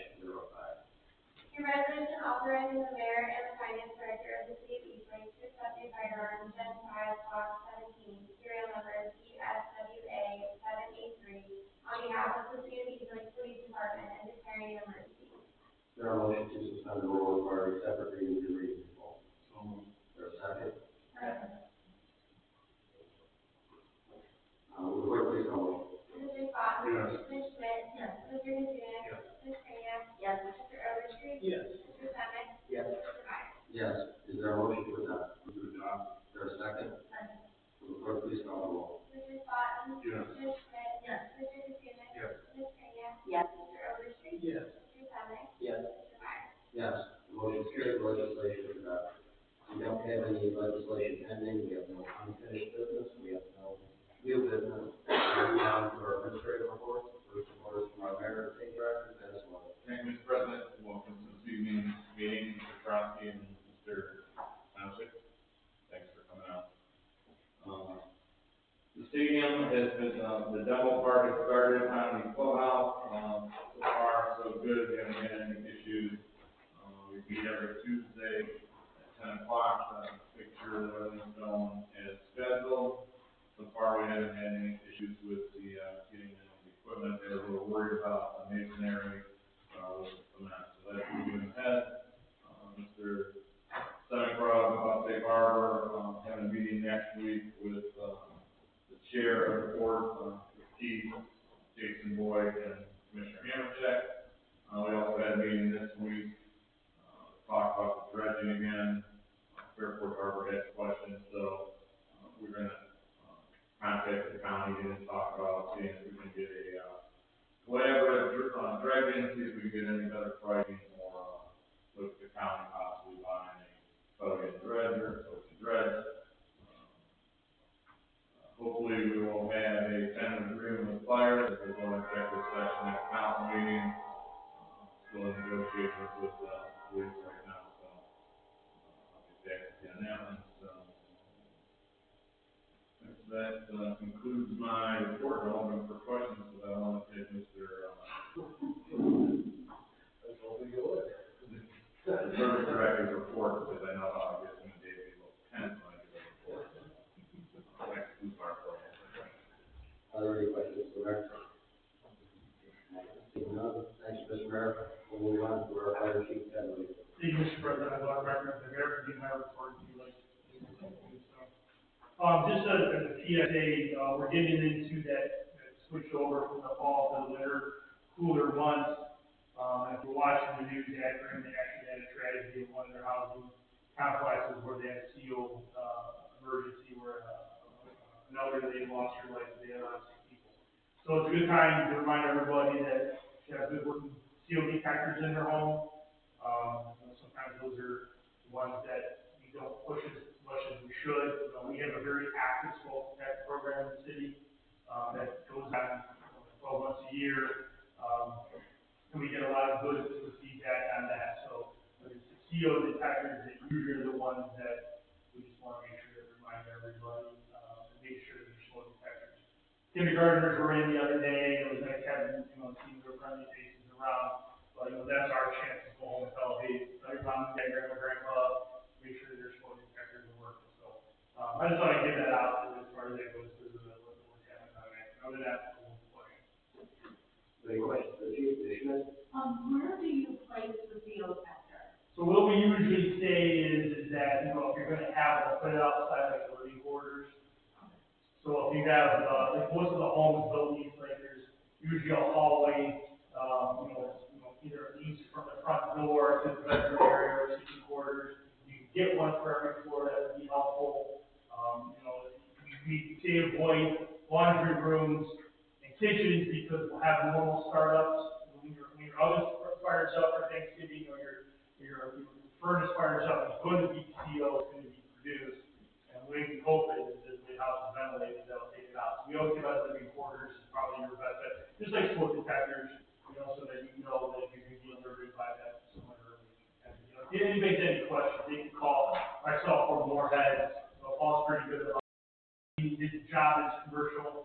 A resolution authorizing the mayor and the finance director of the city of Eastlake to accept a firearm Gen 5 Glock 17, serial number CSWA 783, on behalf of the city of Eastlake Police Department and declaring an emergency. Is there a motion to suspend the rule requiring separate readings and reading in full? So moved. Is there a second? Second. Will the clerk please call the roll? Mr. Spot. Yes. Ms. Schmidt. Yes. Mr. Katsounis. Yes. Ms. Kreniak. Yes. Mr. Overstreet. Yes. Mr. Semick. Yes. Mr. Meyer. Yes. Is there a motion to adopt? Move to adopt. Is there a second? Second. Will the clerk please call the roll? Mr. Spot. Yes. Ms. Schmidt. Yes. Mr. Katsounis. Yes. Ms. Kreniak. Yes. Mr. Overstreet. Yes. Mr. Semick. Yes. Mr. Meyer. Yes. The motion is carried, the legislation is adopted. We don't have any legislation pending, we have no unfinished business, we have no new business. We move on to our administrative reports. First report is from our mayor, state director, Dennis Moore. Thank you, Mr. President. Welcome to this evening's meeting, Mr. Tromsky and Mr. Township. Thanks for coming out. The stadium has been, the demo part has started on the clubhouse. So far, so good. We haven't had any issues. We meet every Tuesday at 10 o'clock, make sure that everything's going as scheduled. So far, we haven't had any issues with the, getting the equipment. They were a little worried about the masonry, with the cement. So that's moving ahead. Mr. Semick brought up about Safe Harbor, having a meeting next week with, the chair of the board, Keith, Jason Boyd, and Commissioner Hammercheck. We also had a meeting this week, talk about the dredging again. Fairport Harbor has questions, so, we're gonna, contact the county and talk about seeing if we can get a, collaborative, dredging, see if we can get any better pricing or, look at the county possibly buying a boat dredger, so we can dredge. Hopefully we will have a tentative agreement with fire, that we'll go into executive session at council meeting. Still in negotiations with, police right now, so, I'll get back to you on that one, so. That concludes my report. I'm open for questions, but I want to take Mr. That's what we go with. The service director's report, because I know how it gets when Dave is a little tense when I give a report. Next, who's our program? Are there any questions for the mayor? Seeing none, thanks, Mr. Mayor. We'll move on to our fire chief, Ted Lee. Thank you, Mr. President. I'd like to recommend the mayor for giving my report to you, like, just a PSA, we're getting into that switch over from the fall to the winter cooler months. And if we're watching the news, Akron, they actually had a tragedy in one of their housing complexes where they had a sealed, emergency where, an elderly lady lost her life. They had around 6 people. So it's a good time to remind everybody that they have good working seal detectors in their home. Sometimes those are the ones that we don't push as much as we should. We have a very active smoke detector program in the city, that goes on 12 months a year. And we get a lot of good feedback on that. So the CO detectors that usually are the ones that we just want to make sure that remind everybody, and make sure that they're smoke detectors. Kindergartners were in the other day. It was nice having, seeing their friendly faces around. But, that's our chance to go home and tell, hey, tell your mom, dad, grandma, grandpa, make sure their smoke detectors are working. So, I just thought I'd get that out as far as that goes, because of the other than that, we'll push. Any questions for the chief, Schmidt? Where do you place the CO center? So what we usually say is that, you know, if you're gonna have them, put it outside like the living quarters. So if you have, like most of the homes built these, like there's usually a hallway, either leads from the front door to the bedroom area or kitchen quarters. You can get one for every floor, that would be helpful. We say avoid laundry rooms and kitchens because we'll have normal startups. When your oven fires up for Thanksgiving or your furnace fires up, it's going to be CO, it's going to be produced. And the way we hope it is that the house is ventilated, they'll take it out. So we always give out living quarters is probably your best bet. Just like smoke detectors, so that you know that you can be alerted by that somewhat early. And, if anybody has any questions, they can call myself or Moorhead. Paul's pretty good about his job is commercial.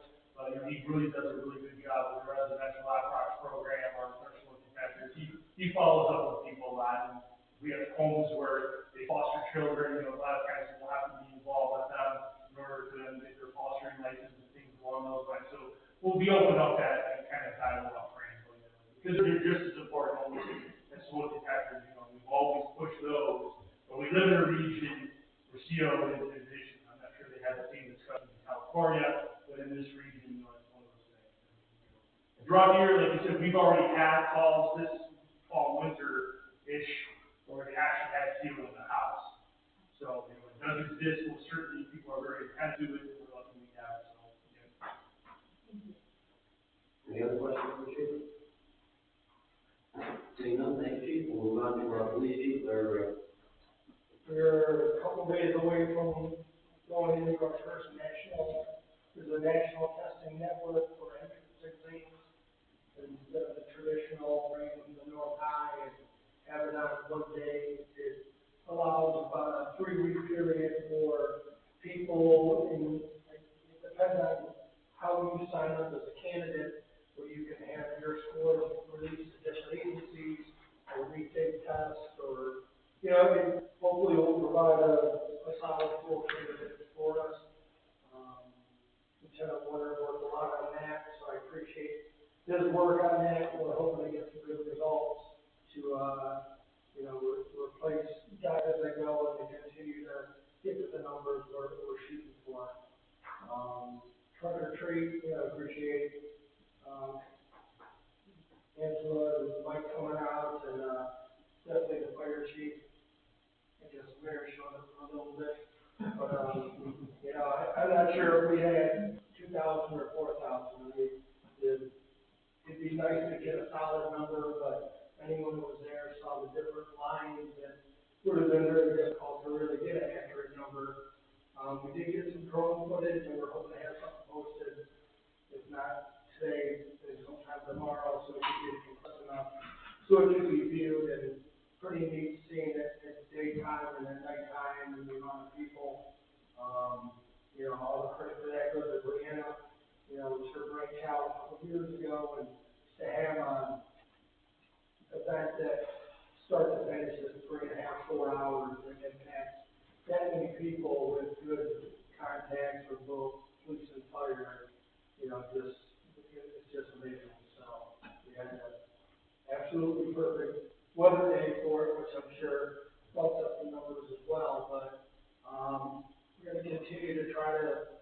He really does a really good job with the residential Rocks program or smoke detectors. He follows up with people a lot. And we have homes where they foster children. A lot of times we'll have to be involved with them in order for them to get their fostering license and things along those lines. So we'll be open up that kind of dialogue for anybody. Because they're just as important almost as smoke detectors. We've always pushed those. But we live in a region where CO is an issue. I'm not sure they have the same discussions in California, but in this region, it's one of those things. Throughout the year, like I said, we've already had calls this fall, winter-ish, where we actually had CO in the house. So, it does exist. Well, certainly people are very attentive to it, and we're lucky we have it. So, yeah. Any other questions for the chief? Seeing none, thank you, chief. We'll move on to our police chief, We're a couple days away from going into our first there's a national testing network for entrance exams. Instead of the traditional bring them to the North High and have it on one day, it allows about a 3-week period for people, and it depends on how you sign up as a candidate, where you can have your scores released to different agencies, or retake tests, or hopefully will provide a solid pool of candidates for us. Lieutenant Warner worked a lot on that, so I appreciate his work on that. We're hoping to get some good results to, replace guys as they go and to continue to get to the numbers we're shooting for. Trunk or treat, appreciate, Angela and Mike coming out, and, definitely the fire chief. I guess Mayor showed up a little bit, but, I'm not sure if we had 2,000 or 4,000. It'd be nice to get a solid number, but anyone who was there saw the different lines, and would have been very difficult to really get an accurate number. We did get some drone footage, and we're hoping to have something posted, if not today, then sometime tomorrow, so we can get it close enough, so it can be viewed, and pretty neat seeing it at daytime and at nighttime, and the amount of people. All the credit for that goes to Brianna, was her brainchild a couple of years ago, and to have an event that start to finish is 3.5, 4 hours, and impacts that many people with good contacts with both police and fire, it's just amazing. So we had an absolutely perfect weather day for it, which I'm sure bumps up the numbers as well, but we're going to continue to try to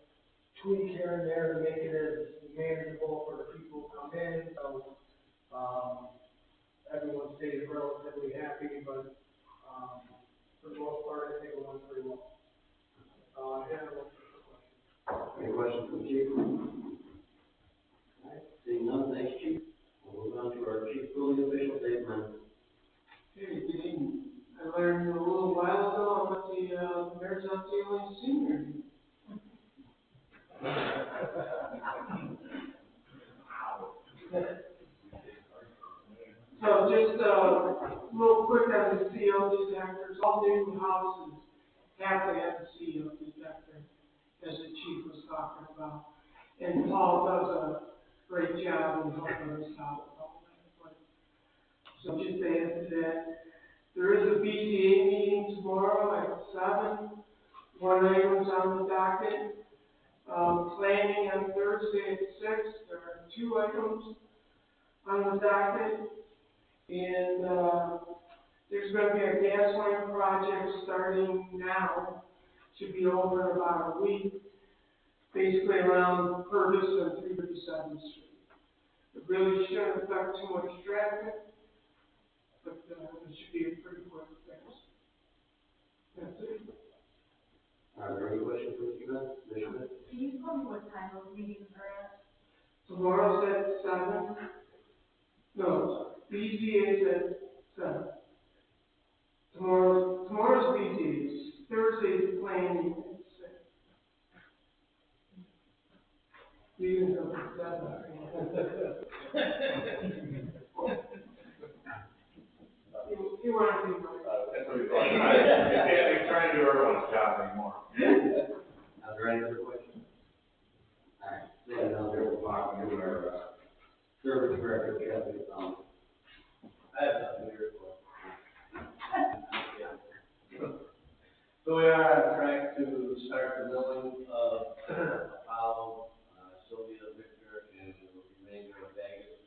tweak here and there to make it as manageable for the people who come in, so everyone stays relatively happy, but for the most part, I think it went pretty well. Any questions for the chief? All right, seeing none, thanks, chief. We'll move on to our chief building official, Dave Mann. Hey, good evening. I learned a little while ago I'm not the mayor's not the only senior. So just real quick on the CO detectors, all new houses have to have the CO detector, as the chief was talking about. And Paul does a great job in helping us out with all that. So just to add to that, there is a BCA meeting tomorrow at 7. One item's on the docket. Planning on Thursday at 6, there are 2 items on the docket. And, there's gonna be a gas line project starting now, should be over in about a week, basically around Purvis and 357th Street. It really shouldn't affect too much traffic, but, it should be a pretty quick fix. That's it. Are there any questions for you guys? Commissioner? Can you tell me what time those meetings are at? Tomorrow's at 7. No, BZA is at 7. Tomorrow's BZA. Thursday's planning at 6. Meetings up at 7. You want to do That's what he's like. He's trying to do everyone's job anymore. Are there any other questions? All right, then now there will talk to our, service director, Kathy, I have nothing here for. So we are on track to start the milling of Apollo, Sylvia, Victor, and the remainder of Vegas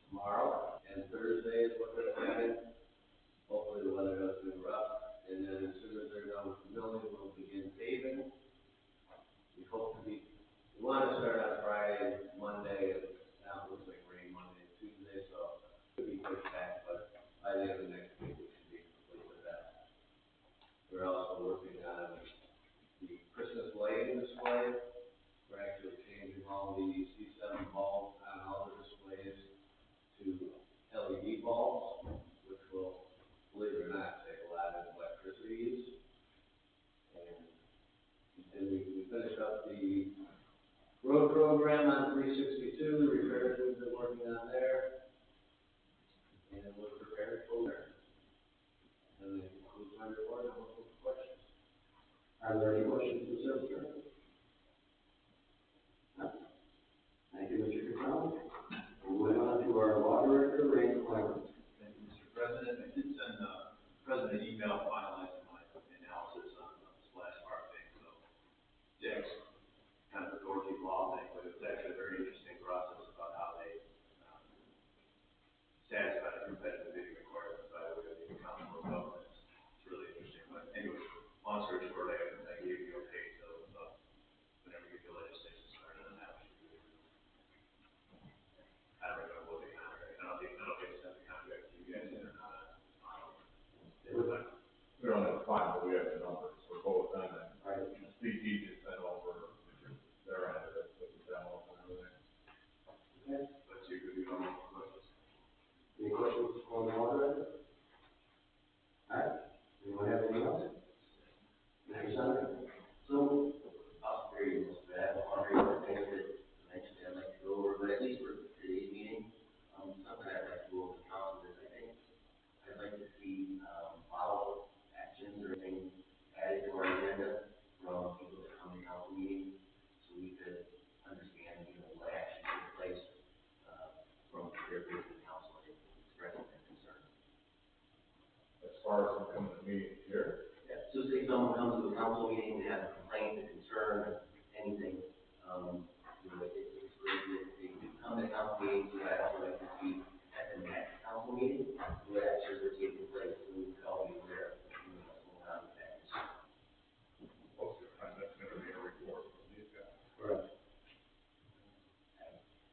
tomorrow, and Thursday is what they're planning. Hopefully the weather doesn't interrupt, and then as soon as they're done with the milling, we'll begin paving. We hope to be, we want to start on Friday, Monday, and now it looks like rain Monday and Tuesday, so it could be pushed back, but by the end of next week, we should be complete with that. We're also working on the Christmas lighting display. We're actually changing all the C7 bulbs on all the displays to LED bulbs, which will, believe it or not, save a lot of electricity use. And we finished up the road program on 362, the repairs we've been working on there. And we're prepared for there. And that concludes my report. I'm looking for questions. Are there any questions for the service director? No. Thank you, Mr. Cassell. Moving on to our law director, Randy Clemens. Thank you, Mr. President. I did send the president email finalizing my analysis on the splash park thing, so Jack's kind of a dorky law thing, but it's actually a very interesting process about how they satisfy the competitive bidding requirements by the way of the council of governments. It's really interesting, but anyway, long story short, I gave you okay, so whenever you get the legislation started on that, I don't remember what the contract, I don't think they sent the contract to you guys in or not. We don't have to find, but we have the numbers for both of them, and CT just sent over their end of it, with the demo and everything. Okay. But you could do no more questions. Any questions on the law director? All right. Anyone have anything else? Mr. Senator? So, I'll agree with that. I'll agree with the things that mentioned I'd like to go over, but at least for today's meeting, something I'd like to go over with council is I'd like to see, follow actions or things added to our agenda from people that come to council meetings, so we could understand, what actions took place, from their business council and expressing their concerns. As far as them coming to meetings here, Yeah, so say someone comes to a council meeting, they have a complaint, a concern, or anything, it's great that they do come to council meetings, but I'd also like to see at the next council meeting, what actions are taking place, so we could all be aware of, what's going on with that concern. most of the time, that's gonna be a report from these guys. correct.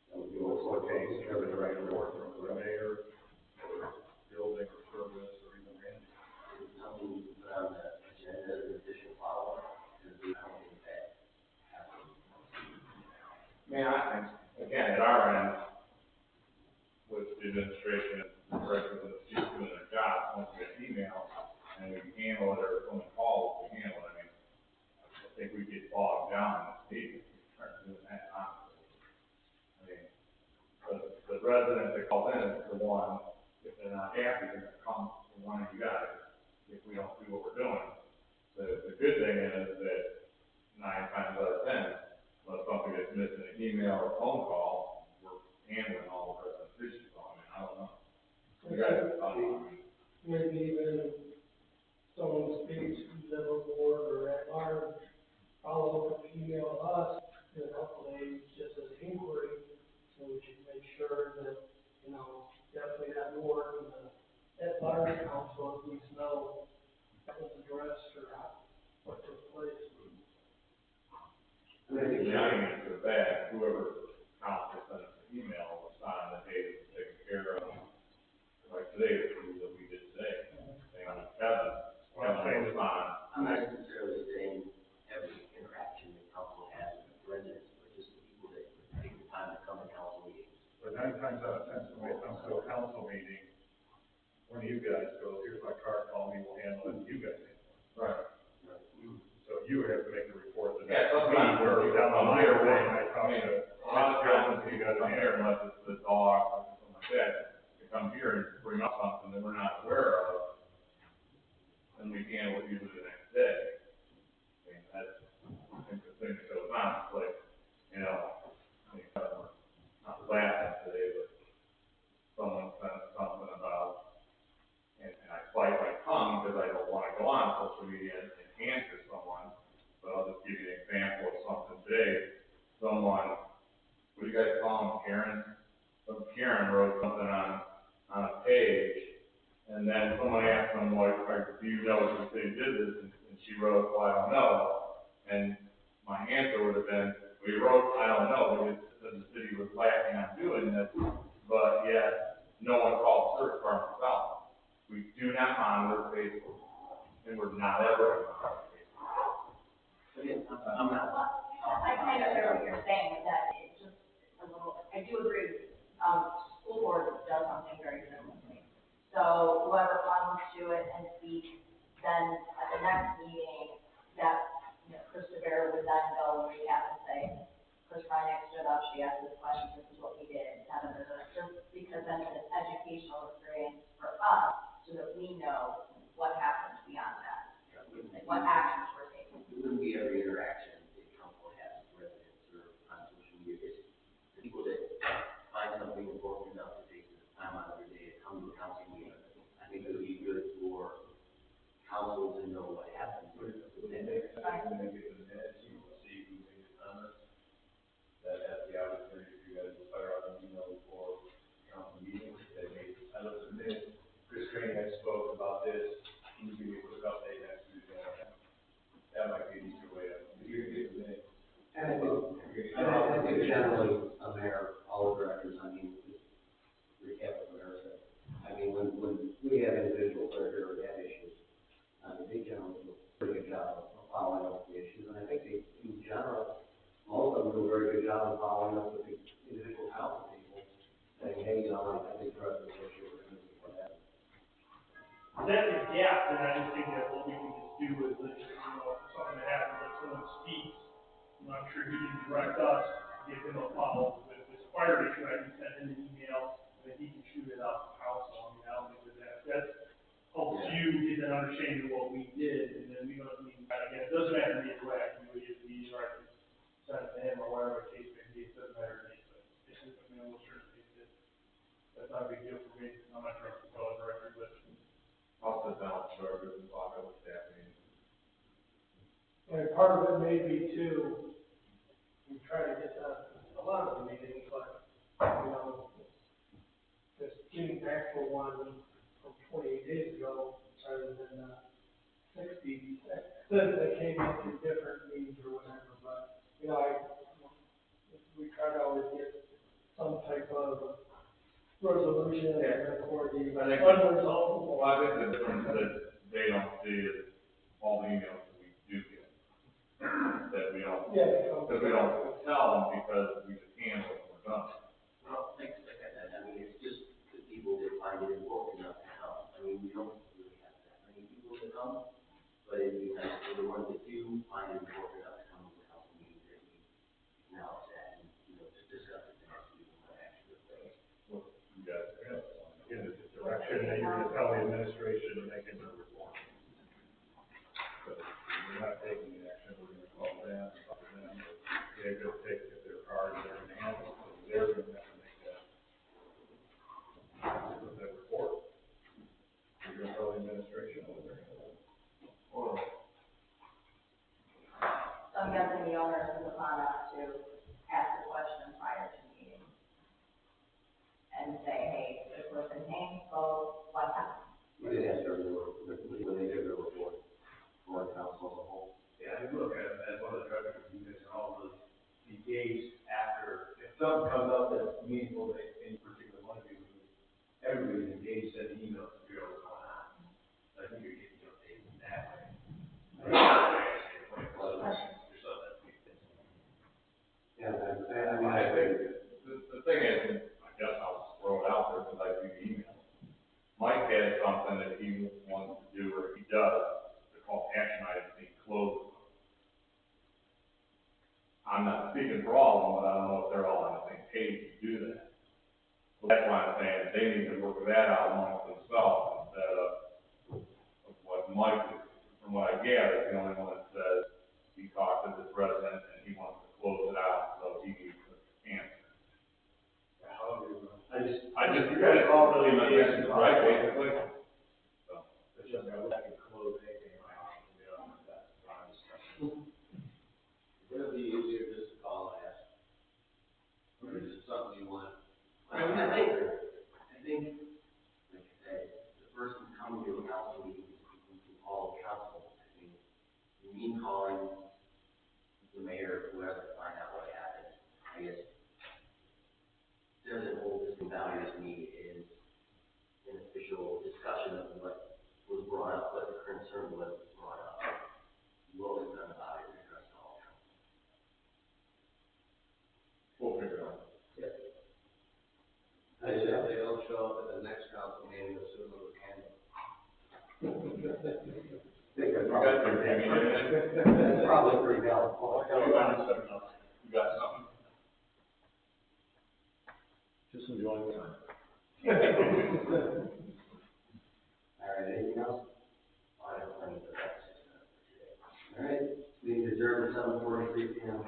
That would be Most all of the cases, they're gonna write a report from the mayor, or building, or service, or even Randy. It's something we can put on the agenda as an additional follow-up, because I don't think that happens. Again, at our end, with the administration, the directors and the chief doing their job, once we get emails, and we can handle it, or phone calls, we handle it, I think we get bogged down in this meeting, we start doing that, honestly. The resident that calls in is the one, if they're not happy, they're gonna come to one of you guys, if we don't do what we're doing. The good thing is that 9 times out of 10, when something gets missed in an email or phone call, we're handling all the residents' issues on it, I don't know. You guys are talking. Maybe even someone speaks, who's ever board or at large, follow up, email us, council at least know that was addressed or what took place. I think Johnny answered back, whoever council sent us an email, responded, hey, this is taken care of. Like today, the proof that we did today. And Kevin responded. I'm not necessarily saying every interaction that council has with residents, but just the people that take the time to come to council meetings. But 9 times out of 10, somebody comes to a council meeting, one of you guys goes, here's my card, call me, we'll handle it, you guys handle it. Right. So you would have to make the report the Yeah, next so week, where we down the line, here, I talked to, a lot of times, you guys are here, unless it's the dog, or something like that, they come here and bring up something that we're not aware of, and we handle it usually the next day. I mean, that's, I think the thing that goes on, it's like, you know, I mean, we're not laughing today, but someone said something about, and I bite my tongue because I don't want to go on social media and answer someone, but I'll just give you an example of something today. Someone, what do you guys call them, Karen? Some Karen wrote something on a page, and then someone asked them, like, do you know if the city did this? And she wrote, well, I don't know. And my answer would have been, we wrote, I don't know, because the city was laughing on doing this, but yet no one called the search department out. We do not monitor Facebook, and we're not ever going to monitor Facebook. Again, I'm not. I kind of hear what you're saying, that it's just a little, I do agree with you. School board does something very similarly. So whoever comes to it and speaks, then at the next meeting, that, you know, Chris DeBear would then go and recap and say, Chris Reineck stood up, she asked this question, this is what we did, just because then it's an educational experience for us, so that we know what happens beyond that, like what actions were taken. It wouldn't be every interaction that council has with residents or on social media. It's the people that find something important enough to take the time out of their day to come to a council meeting. I think it would be good for council to know what happened. That has the opportunity for you guys to fire out an email before council meetings. I looked at this, Chris Reineck spoke about this, can you give me a quick update next Tuesday? That might be an easier way to, And I think generally, Mayor, all the directors, I mean, just recap what the mayor said. I mean, when we have individuals that are here that have issues, they generally do a pretty good job of following up the issues, and I think they, in general, most of them do a very good job of following up with the individual council people, saying, hey, you know, I think for us this issue, we're going to do what happened. That's a gap, and I just think that what we can just do is, you know, something that happens, like someone speaks, you know, I'm sure he didn't direct us, give him a follow with this fire issue, I can send him an email, and then he can shoot it out to council. I mean, I don't think that helps you get an understanding of what we did, and then we don't, I mean, again, it doesn't matter to me either way, I can do it either, or I can send it to him, or whatever the case may be, it doesn't matter to me, but it's just, I mean, we'll sure that's not a big deal for me, I'm not sure if it's all directly, but. I'll sit down with Charter and talk about staff meetings. And part of it may be too, we try to get a lot of the meetings, but, you know, just getting back for one from 28 days ago, rather than 60, that came in through different means or whatever, but, you know, we try to always get some type of resolution for the unresolved. Well, I think the difference that they don't see is all the emails that we do get. That we don't, because we don't tell them because we just handle it, we're done. Well, thanks, like I said, I mean, it's just the people that find it important enough to come. I mean, we don't really have that many people that come, but it'd be nice for the ones that do find it important enough to come to the council meetings that we acknowledge that and, you know, just discuss it the next meeting what actually occurs. Well, you guys, in the direction that you're going to tell the administration to make into a report. So we're not taking the action, we're going to call them, they're going to take their card, they're going to handle it, so they're going to have to make that report. You're going to tell the administration what they're going to do. So I'm guessing the owners is upon us to ask the question prior to the meeting. And say, hey, this was in Haynesville, what happened? We did ask people that any particular one of you, everybody's engaged in the email to figure out what's going on. So I think you're getting updated that way. Yeah, I think, the thing is, I guess I'll throw it out there because I see the email. Mike has something that he wants to do, or he does, they're called action items, he closes them. I'm not speaking for all of them, but I don't know if they're all on the same page to do that. So that's why I'm saying they need to work that out amongst themselves instead of what Mike is, from what I gather, is the only one that says he talked to this resident and he wants to close it out, so he needs to answer. I just, you guys all really engaged, right, basically? So, It's just, I would like to close anything in my office, to be honest with that. Would it be easier just to call and ask? Or is it something you want? I think, like I said, the person coming to a council meeting can call the council. I mean, me calling the mayor, whoever, to find out what happened, I guess, doesn't hold the same value as me is an official discussion of what was brought up, what the concern was brought up, what was done about it, and addressed all. we'll figure it out. I say if they don't show up at the next council meeting, assume it was handled. You guys are hanging in there. That's probably pretty valid. You got something? Just enjoying the time. All right, anything else? I don't think that's just enough for today. All right, we adjourn at 7:43 p.m.